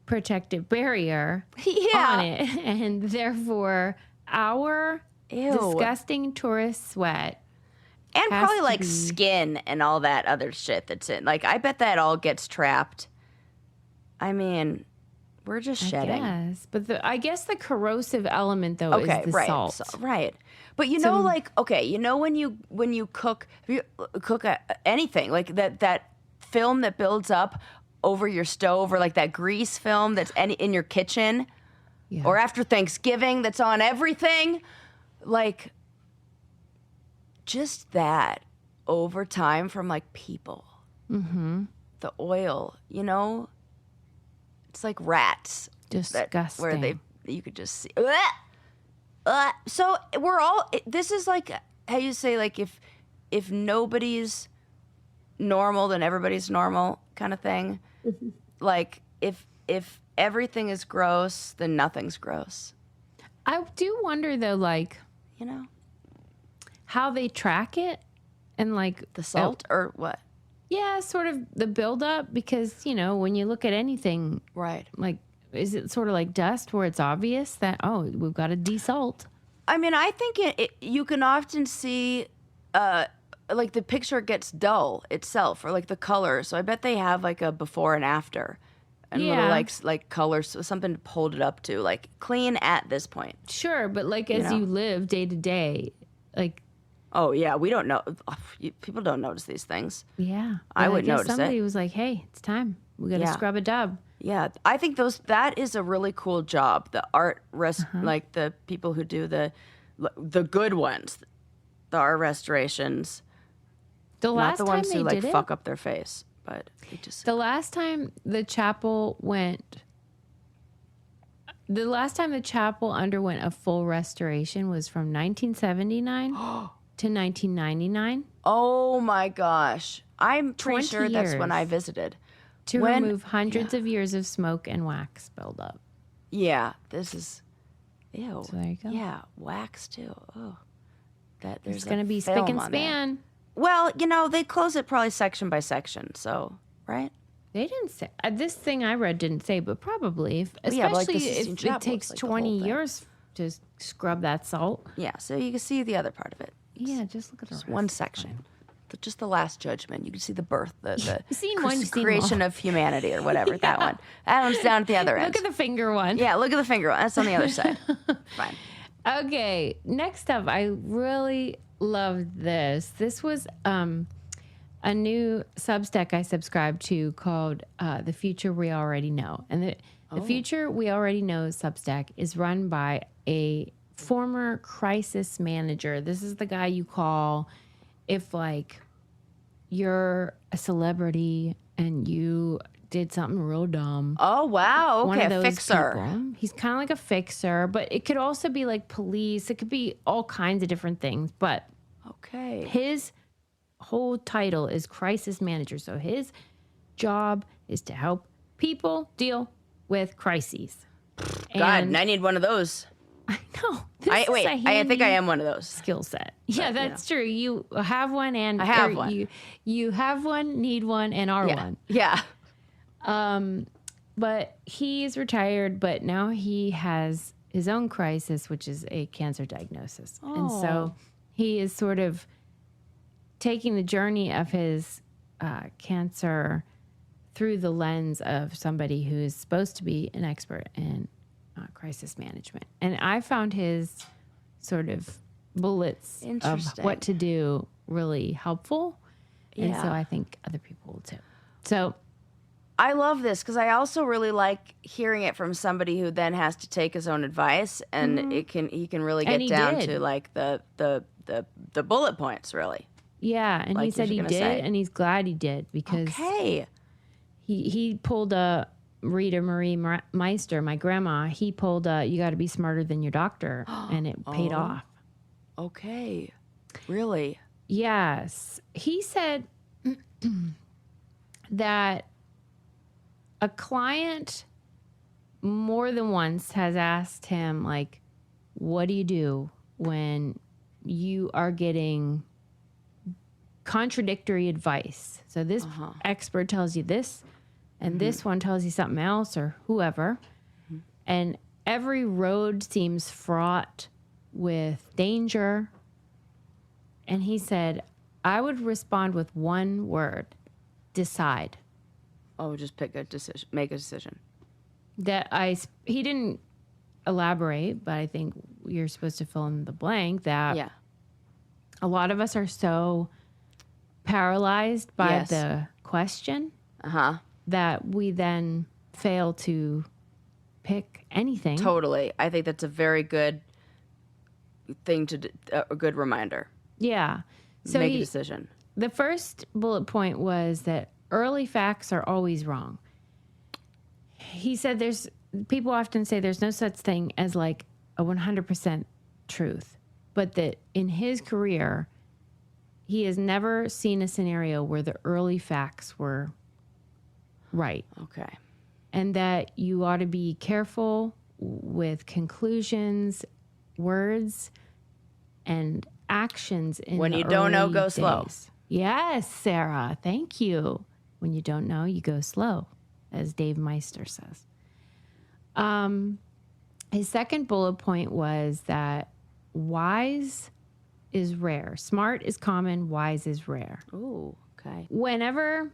[SPEAKER 2] protective barrier on it. And therefore, our disgusting tourist sweat.
[SPEAKER 1] And probably like skin and all that other shit that's in. Like, I bet that all gets trapped. I mean, we're just shedding.
[SPEAKER 2] Yes, but I guess the corrosive element though is the salt.
[SPEAKER 1] So, right. But you know, like, okay, you know when you cook anything like that film that builds up over your stove, or like that grease film that's in your kitchen, or after Thanksgiving that's on everything, like just that over time from like people, the oil, you know. It's like rats.
[SPEAKER 2] Disgusting.
[SPEAKER 1] Where you could just see. So we're all, this is like how you say, like, if nobody's normal, then everybody's normal kind of thing. Like, if everything is gross, then nothing's gross.
[SPEAKER 2] I do wonder, though, like,
[SPEAKER 1] you know,
[SPEAKER 2] how they track it and, like,
[SPEAKER 1] the salt or what?
[SPEAKER 2] Yeah, sort of the buildup, because, you know, when you look at anything,
[SPEAKER 1] right?
[SPEAKER 2] Like, is it sort of like dust where it's obvious that, oh, we've got to desalt?
[SPEAKER 1] I mean, I think you can often see, like, the picture gets dull itself, or like the color. So I bet they have like a before and after, and little like colors, something to hold it up to, like clean at this point.
[SPEAKER 2] Sure, but like as you live day to day, like.
[SPEAKER 1] Oh, yeah, we don't know. People don't notice these things.
[SPEAKER 2] Yeah.
[SPEAKER 1] I would notice
[SPEAKER 2] somebody was like, hey, it's time. We got to scrub a dub.
[SPEAKER 1] Yeah, I think that is a really cool job. The art, like the people who do the good ones, the art restorations. Not the ones who like fuck up their face, but they just.
[SPEAKER 2] The last time the chapel underwent a full restoration was from 1979. To 1999.
[SPEAKER 1] Oh my gosh. I'm pretty sure that's when I visited.
[SPEAKER 2] To remove hundreds of years of smoke and wax buildup.
[SPEAKER 1] Yeah, this is, ew.
[SPEAKER 2] So there you go.
[SPEAKER 1] Yeah, wax too. Oh,
[SPEAKER 2] there's going to be spick and span.
[SPEAKER 1] Well, you know, they close it probably section by section, so, right?
[SPEAKER 2] They didn't say, this thing I read didn't say, but probably, especially if it takes 20 years to scrub that salt.
[SPEAKER 1] Yeah, so you can see the other part of it.
[SPEAKER 2] Yeah, just look at the rest.
[SPEAKER 1] One section. Just the last judgment. You can see the birth, the
[SPEAKER 2] creation
[SPEAKER 1] of humanity or whatever, that one. That one's down at the other end.
[SPEAKER 2] Look at the finger one.
[SPEAKER 1] Yeah, look at the finger one. That's on the other side. Fine.
[SPEAKER 2] Okay, next up, I really loved this. This was a new Substack I subscribed to called The Future We Already Know. And the Future We Already Know Substack is run by a former crisis manager. This is the guy you call if, like, you're a celebrity and you did something real dumb.
[SPEAKER 1] Oh, wow. Okay,
[SPEAKER 2] one of those
[SPEAKER 1] fixer.
[SPEAKER 2] People. He's kind of like a fixer, but it could also be like police. It could be all kinds of different things. But his whole title is crisis manager. So his job is to help people deal with crises.
[SPEAKER 1] God, and I need one of those.
[SPEAKER 2] I know.
[SPEAKER 1] I think I am one of those.
[SPEAKER 2] Skill set. Yeah, that's true. You have one, and
[SPEAKER 1] I have one.
[SPEAKER 2] You have one, need one, and are one.
[SPEAKER 1] Yeah.
[SPEAKER 2] But he's retired, but now he has his own crisis, which is a cancer diagnosis. Oh. And so he is sort of taking the journey of his cancer through the lens of somebody who is supposed to be an expert in crisis management. And I found his sort of bullets of what to do really helpful. And so I think other people will too. So
[SPEAKER 1] I love this because I also really like hearing it from somebody who then has to take his own advice, and he can really get down to like the bullet points, really.
[SPEAKER 2] Yeah, and he said he did, and he's glad he did because he pulled a Rita Marie Meister, my grandma. He pulled a "You got to be smarter than your doctor," and it paid off.
[SPEAKER 1] Okay, really?
[SPEAKER 2] Yes, he said that a client more than once has asked him, like, what do you do when you are getting contradictory advice? So this expert tells you this, and this one tells you something else, or whoever. And every road seems fraught with danger. And he said, I would respond with one word: decide.
[SPEAKER 1] Oh, just pick a decision, make a decision.
[SPEAKER 2] He didn't elaborate, but I think you're supposed to fill in the blank that a lot of us are so paralyzed by the question that we then fail to pick anything.
[SPEAKER 1] Totally. I think that's a very good thing a good reminder.
[SPEAKER 2] Yeah. So
[SPEAKER 1] make a decision.
[SPEAKER 2] The first bullet point was that early facts are always wrong. He said people often say there's no such thing as like a 100% truth, but that in his career, he has never seen a scenario where the early facts were right.
[SPEAKER 1] Okay.
[SPEAKER 2] And that you ought to be careful with conclusions, words, and actions in
[SPEAKER 1] when
[SPEAKER 2] the
[SPEAKER 1] you don't know, go
[SPEAKER 2] days.
[SPEAKER 1] slow.
[SPEAKER 2] Yes, Sarah. Thank you. When you don't know, you go slow, as Dave Meister says. His second bullet point was that wise is rare. Smart is common, wise is rare.
[SPEAKER 1] Ooh, okay.
[SPEAKER 2] Whenever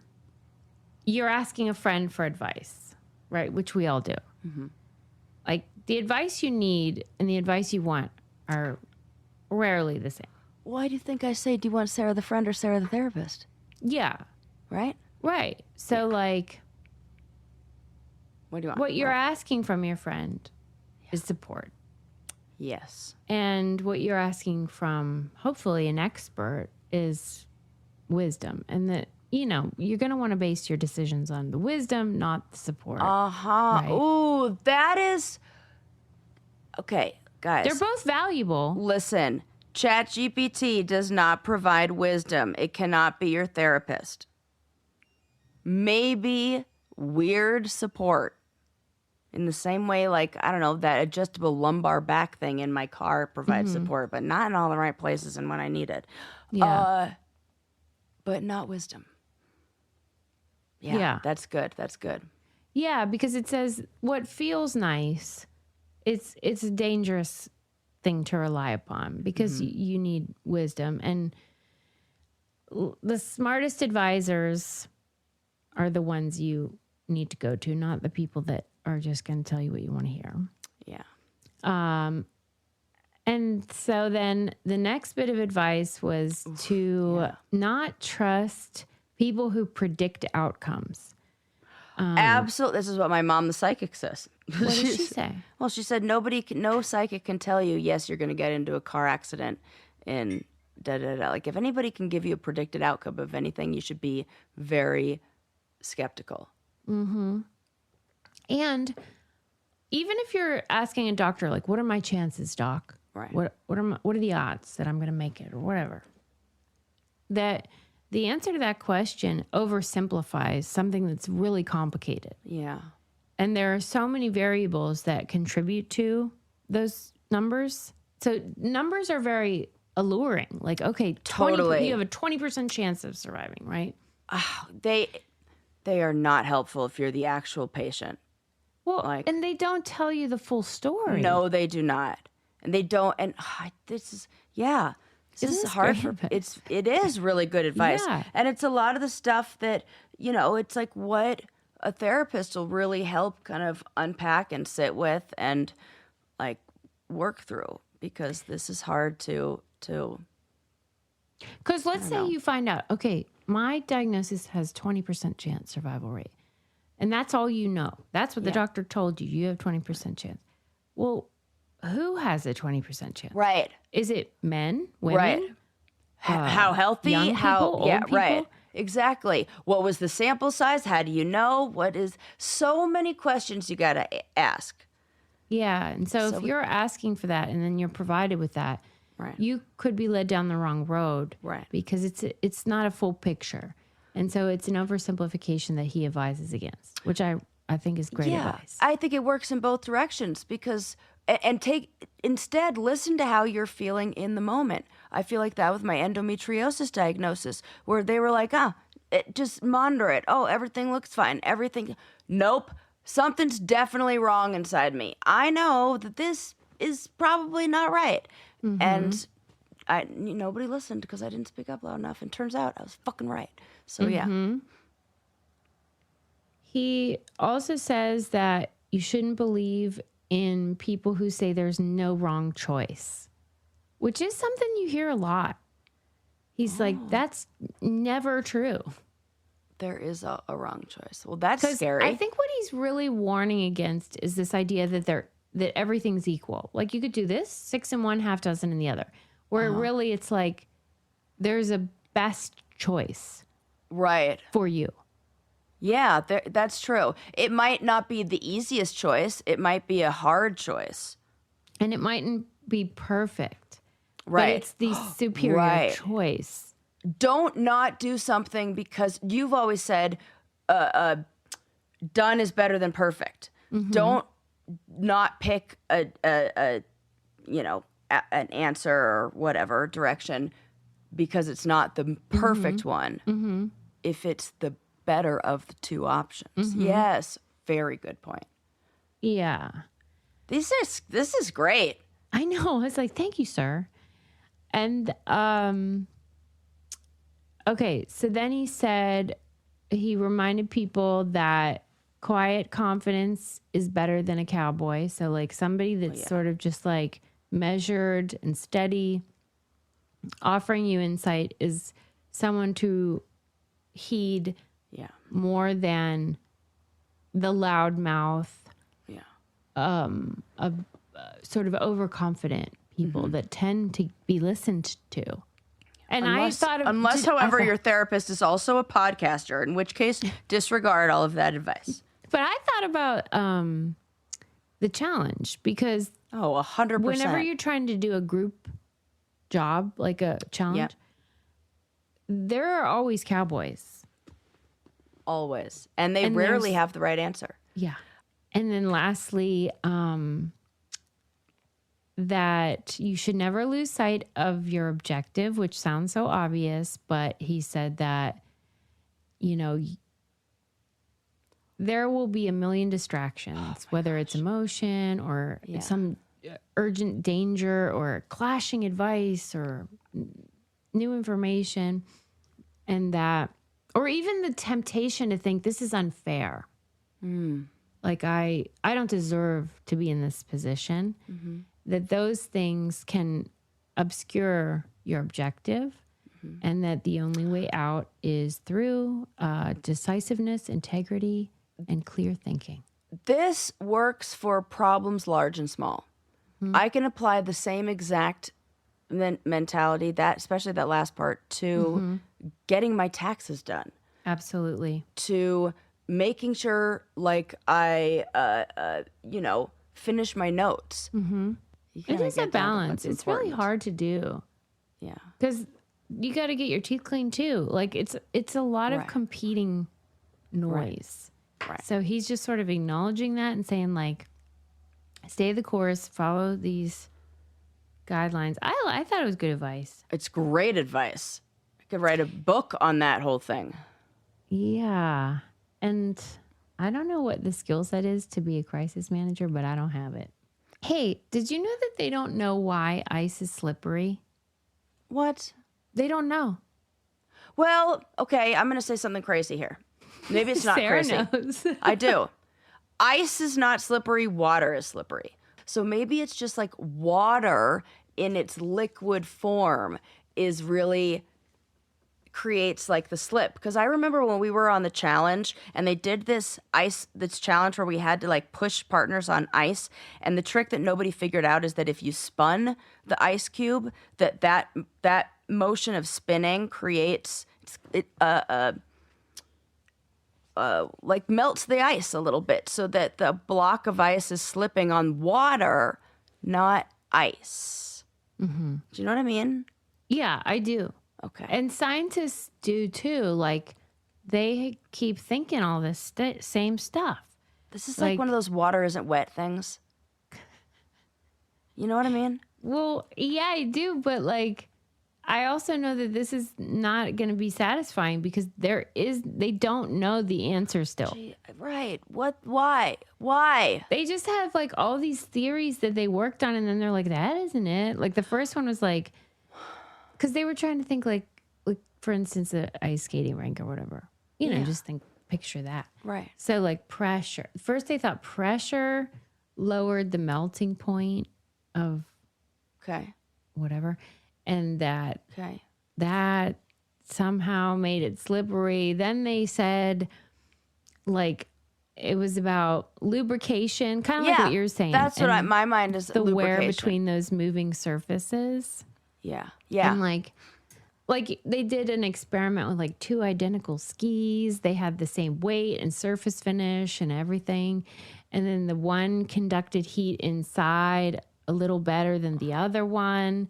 [SPEAKER 2] you're asking a friend for advice, right, which we all do, like the advice you need and the advice you want are rarely the same.
[SPEAKER 1] Why do you think I say, do you want Sarah the friend or Sarah the therapist?
[SPEAKER 2] Yeah.
[SPEAKER 1] Right?
[SPEAKER 2] Right. So, like,
[SPEAKER 1] what do you want?
[SPEAKER 2] What you're asking from your friend is support.
[SPEAKER 1] Yes.
[SPEAKER 2] And what you're asking from, hopefully, an expert is wisdom. And that, you're going to want to base your decisions on the wisdom, not the support.
[SPEAKER 1] Right? Ooh, that is... Okay, guys.
[SPEAKER 2] They're both valuable.
[SPEAKER 1] Listen, ChatGPT does not provide wisdom. It cannot be your therapist. Maybe weird support. In the same way, like, I don't know, that adjustable lumbar back thing in my car provides support, but not in all the right places and when I need it. Yeah. But not wisdom. Yeah. That's good. That's good.
[SPEAKER 2] Yeah, because it says what feels nice, it's a dangerous thing to rely upon because you need wisdom. And the smartest advisors are the ones you need to go to, not the people that are just going to tell you what you want to hear.
[SPEAKER 1] Yeah.
[SPEAKER 2] And so then the next bit of advice was to not trust people who predict outcomes.
[SPEAKER 1] Absolutely. This is what my mom, the psychic, says.
[SPEAKER 2] What did she say?
[SPEAKER 1] Well, she said no psychic can tell you, yes, you're going to get into a car accident and da-da-da. Like, if anybody can give you a predicted outcome of anything, you should be very skeptical.
[SPEAKER 2] Mm-hmm. And even if you're asking a doctor, like, what are my chances, doc?
[SPEAKER 1] Right.
[SPEAKER 2] What are the odds that I'm going to make it or whatever? That the answer to that question oversimplifies something that's really complicated.
[SPEAKER 1] Yeah.
[SPEAKER 2] And there are so many variables that contribute to those numbers. So numbers are very alluring. Like, okay, totally. You have a 20% chance of surviving, right?
[SPEAKER 1] They are not helpful if you're the actual patient.
[SPEAKER 2] Well, and they don't tell you the full story.
[SPEAKER 1] No, they do not. And they don't. And this is hard for it is really good advice.
[SPEAKER 2] Yeah.
[SPEAKER 1] And it's a lot of the stuff that, it's like what a therapist will really help kind of unpack and sit with and like work through, because this is hard to
[SPEAKER 2] because let's say you find out, okay, my diagnosis has 20% chance survival rate. And that's all you know. That's what the doctor told you. You have 20% chance. Well, who has a 20% chance?
[SPEAKER 1] Right.
[SPEAKER 2] Is it men, women?
[SPEAKER 1] Right. How healthy?
[SPEAKER 2] Young people, old people?
[SPEAKER 1] Right. Exactly. What was the sample size? How do you know? What is so many questions you got to ask.
[SPEAKER 2] Yeah. And so if you're asking for that and then you're provided with that, you could be led down the wrong road.
[SPEAKER 1] Right.
[SPEAKER 2] Because it's not a full picture. And so it's an oversimplification that he advises against, which I think is great advice.
[SPEAKER 1] I think it works in both directions because instead listen to how you're feeling in the moment. I feel like that with my endometriosis diagnosis, where they were like, just monitor it. Oh, everything looks fine. Nope. Something's definitely wrong inside me. I know that this is probably not right. And nobody listened because I didn't speak up loud enough. And turns out I was fucking right. So yeah.
[SPEAKER 2] He also says that you shouldn't believe in people who say there's no wrong choice, which is something you hear a lot. He's like, that's never true.
[SPEAKER 1] There is a wrong choice. Well, that's scary.
[SPEAKER 2] I think what he's really warning against is this idea that everything's equal. Like you could do this, 6 in one, half dozen in the other. Where really it's like there's a best choice.
[SPEAKER 1] Right.
[SPEAKER 2] For you.
[SPEAKER 1] Yeah, that's true. It might not be the easiest choice. It might be a hard choice.
[SPEAKER 2] And it mightn't be perfect.
[SPEAKER 1] Right.
[SPEAKER 2] But it's the superior choice.
[SPEAKER 1] Don't not do something because you've always said done is better than perfect. Don't not pick an answer or whatever direction because it's not the perfect one. If it's the better of the two options. Yes. Very good point.
[SPEAKER 2] Yeah.
[SPEAKER 1] This is great.
[SPEAKER 2] I know. I was like, thank you, sir. And, okay. So then he reminded people that quiet confidence is better than a cowboy. So like somebody that's sort of just like measured and steady, offering you insight is someone to heed more than the loud mouth, of sort of overconfident people that tend to be listened to. And
[SPEAKER 1] unless, however, your therapist is also a podcaster, in which case disregard all of that advice.
[SPEAKER 2] But I thought about the challenge because
[SPEAKER 1] 100%.
[SPEAKER 2] Whenever you're trying to do a group job, like a challenge, there are always cowboys.
[SPEAKER 1] Always. And they rarely have the right answer.
[SPEAKER 2] Yeah. And then lastly, that you should never lose sight of your objective, which sounds so obvious, but he said that, there will be a million distractions, whether it's emotion or some urgent danger or clashing advice or new information, and that, or even the temptation to think this is unfair. Like I don't deserve to be in this position. That those things can obscure your objective, and that the only way out is through decisiveness, integrity, and clear thinking.
[SPEAKER 1] This works for problems large and small. I can apply the same exact mentality, especially that last part, to getting my taxes done.
[SPEAKER 2] Absolutely.
[SPEAKER 1] To making sure, like, I, finish my notes.
[SPEAKER 2] It is a balance. It's really hard to do.
[SPEAKER 1] Yeah.
[SPEAKER 2] Because you got to get your teeth clean too. Like it's a lot of competing noise. Right. So he's just sort of acknowledging that and saying like, stay the course, follow these guidelines. I thought it was good advice.
[SPEAKER 1] It's great advice. I could write a book on that whole thing.
[SPEAKER 2] Yeah. And I don't know what the skill set is to be a crisis manager, but I don't have it. Hey, did you know that they don't know why ice is slippery?
[SPEAKER 1] What?
[SPEAKER 2] They don't know.
[SPEAKER 1] Well, okay, I'm going to say something crazy here. Maybe it's not
[SPEAKER 2] Sarah
[SPEAKER 1] crazy.
[SPEAKER 2] Knows.
[SPEAKER 1] I do. Ice is not slippery. Water is slippery. So maybe it's just like water in its liquid form is really creates like the slip. Because I remember when we were on the challenge and they did this challenge where we had to like push partners on ice. And the trick that nobody figured out is that if you spun the ice cube, that motion of spinning creates like melts the ice a little bit so that the block of ice is slipping on water, not ice. Mm-hmm. Do you know what I mean?
[SPEAKER 2] Yeah, I do.
[SPEAKER 1] Okay.
[SPEAKER 2] And scientists do too. Like, they keep thinking all this same stuff.
[SPEAKER 1] This is like one of those water isn't wet things. You know what I mean?
[SPEAKER 2] Well, yeah, I do. But like, I also know that this is not going to be satisfying because they don't know the answer still.
[SPEAKER 1] Right. What? Why?
[SPEAKER 2] They just have like all these theories that they worked on and then they're like, that isn't it. Like the first one was like, because they were trying to think like for instance, an ice skating rink or whatever. You know, just picture that.
[SPEAKER 1] Right.
[SPEAKER 2] So like pressure. First they thought pressure lowered the melting point of whatever. And that somehow made it slippery. Then they said, like, it was about lubrication, kind of like what you're saying.
[SPEAKER 1] That's what my mind is.
[SPEAKER 2] The wear between those moving surfaces.
[SPEAKER 1] Yeah.
[SPEAKER 2] And like they did an experiment with like 2 identical skis. They had the same weight and surface finish and everything. And then the one conducted heat inside a little better than the other one.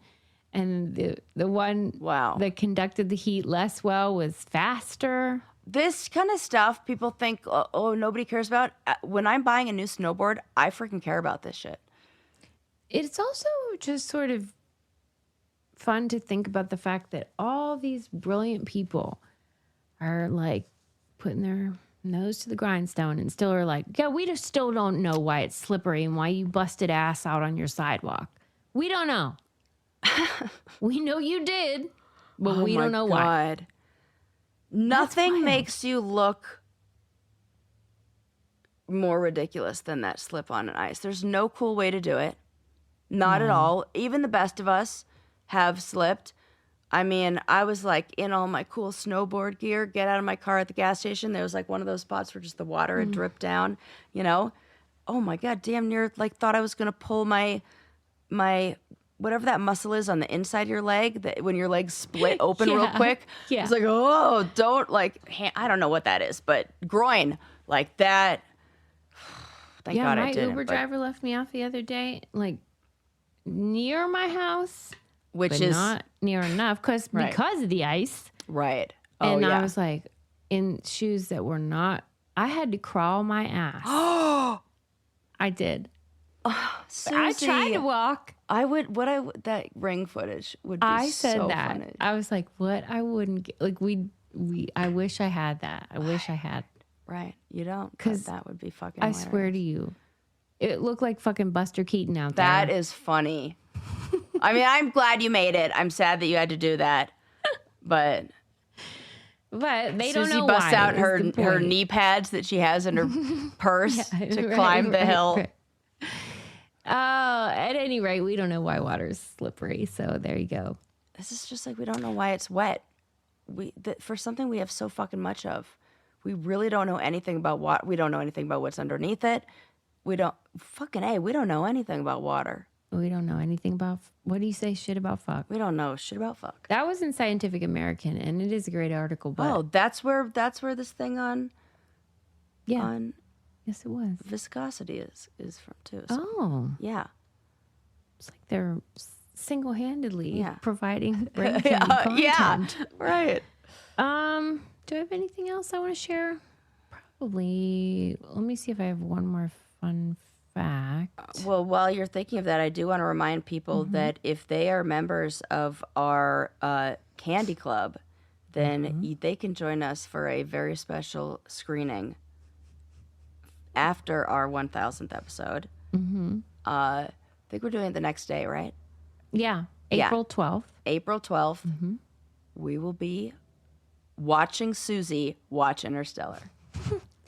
[SPEAKER 2] And the one that conducted the heat less well was faster.
[SPEAKER 1] This kind of stuff people think, oh, nobody cares about. When I'm buying a new snowboard, I freaking care about this shit.
[SPEAKER 2] It's also just sort of fun to think about the fact that all these brilliant people are like putting their nose to the grindstone and still are like, yeah, we just still don't know why it's slippery and why you busted ass out on your sidewalk. We don't know. We know you did, but we don't know why.
[SPEAKER 1] Nothing makes you look more ridiculous than that slip on an ice. There's no cool way to do it. Not at all. Even the best of us have slipped. I mean, I was like in all my cool snowboard gear, get out of my car at the gas station. There was like one of those spots where just the water had dripped down, you know? Oh my God, damn near like thought I was going to pull my whatever that muscle is on the inside of your leg, that when your legs split open real quick. Yeah. It's like, oh, don't like, I don't know what that is, but groin like that. Thank God I didn't.
[SPEAKER 2] My Uber driver left me off the other day, like near my house,
[SPEAKER 1] which is
[SPEAKER 2] not near enough because of the ice.
[SPEAKER 1] Right.
[SPEAKER 2] Oh, and I was like in shoes that were not, I had to crawl my ass. Oh, I did.
[SPEAKER 1] Oh, Susie,
[SPEAKER 2] I tried to walk.
[SPEAKER 1] That ring footage would be
[SPEAKER 2] I said
[SPEAKER 1] so
[SPEAKER 2] that.
[SPEAKER 1] funny.
[SPEAKER 2] I was like, what? I wouldn't get, like I wish I had that. I wish I had.
[SPEAKER 1] Right. You don't, because that would be fucking
[SPEAKER 2] hilarious. I swear to you. It looked like fucking Buster Keaton out there.
[SPEAKER 1] That is funny. I mean, I'm glad you made it. I'm sad that you had to do that. But
[SPEAKER 2] they don't
[SPEAKER 1] Susie
[SPEAKER 2] know
[SPEAKER 1] busts
[SPEAKER 2] why.
[SPEAKER 1] out her knee pads that she has in her purse to climb the hill.
[SPEAKER 2] Right. At any rate, we don't know why water is slippery. So there you go.
[SPEAKER 1] This is just like, we don't know why it's wet. For something we have so fucking much of, we really don't know anything about water. We don't know anything about what's underneath it. We don't know anything about water.
[SPEAKER 2] We don't know anything about, what do you say, shit about fuck?
[SPEAKER 1] We don't know shit about fuck.
[SPEAKER 2] That was in Scientific American, and it is a great article. But
[SPEAKER 1] that's where this thing on.
[SPEAKER 2] Yeah.
[SPEAKER 1] On
[SPEAKER 2] yes, it was.
[SPEAKER 1] Viscosity is from too. So.
[SPEAKER 2] Oh.
[SPEAKER 1] Yeah.
[SPEAKER 2] It's like they're single-handedly providing brain content.
[SPEAKER 1] Yeah. Right.
[SPEAKER 2] Do I have anything else I want to share? Probably. Let me see if I have one more fun fact.
[SPEAKER 1] Well, while you're thinking of that, I do want to remind people that if they are members of our Candy Club, then they can join us for a very special screening after our 1000th episode. I think we're doing it the next day, right?
[SPEAKER 2] Yeah. April 12th.
[SPEAKER 1] April 12th. We will be watching Susie watch Interstellar.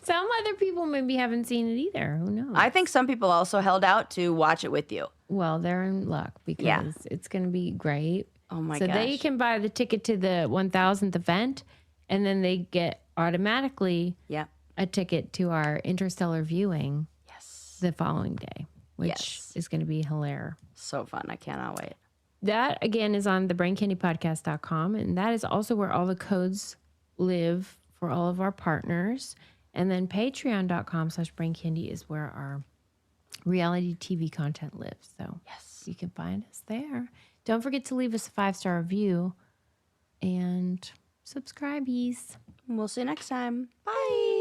[SPEAKER 2] Some other people maybe haven't seen it either. Who knows?
[SPEAKER 1] I think some people also held out to watch it with you.
[SPEAKER 2] Well, they're in luck because it's going to be great.
[SPEAKER 1] Oh my
[SPEAKER 2] gosh.
[SPEAKER 1] So
[SPEAKER 2] they can buy the ticket to the 1000th event, and then they get automatically a ticket to our interstellar viewing the following day, which is going to be hilarious.
[SPEAKER 1] So fun. I cannot wait.
[SPEAKER 2] That, again, is on thebraincandypodcast.com, and that is also where all the codes live for all of our partners. And then patreon.com/braincandy is where our reality TV content lives. So you can find us there. Don't forget to leave us a 5-star review and subscribe-ease.
[SPEAKER 1] We'll see you next time. Bye.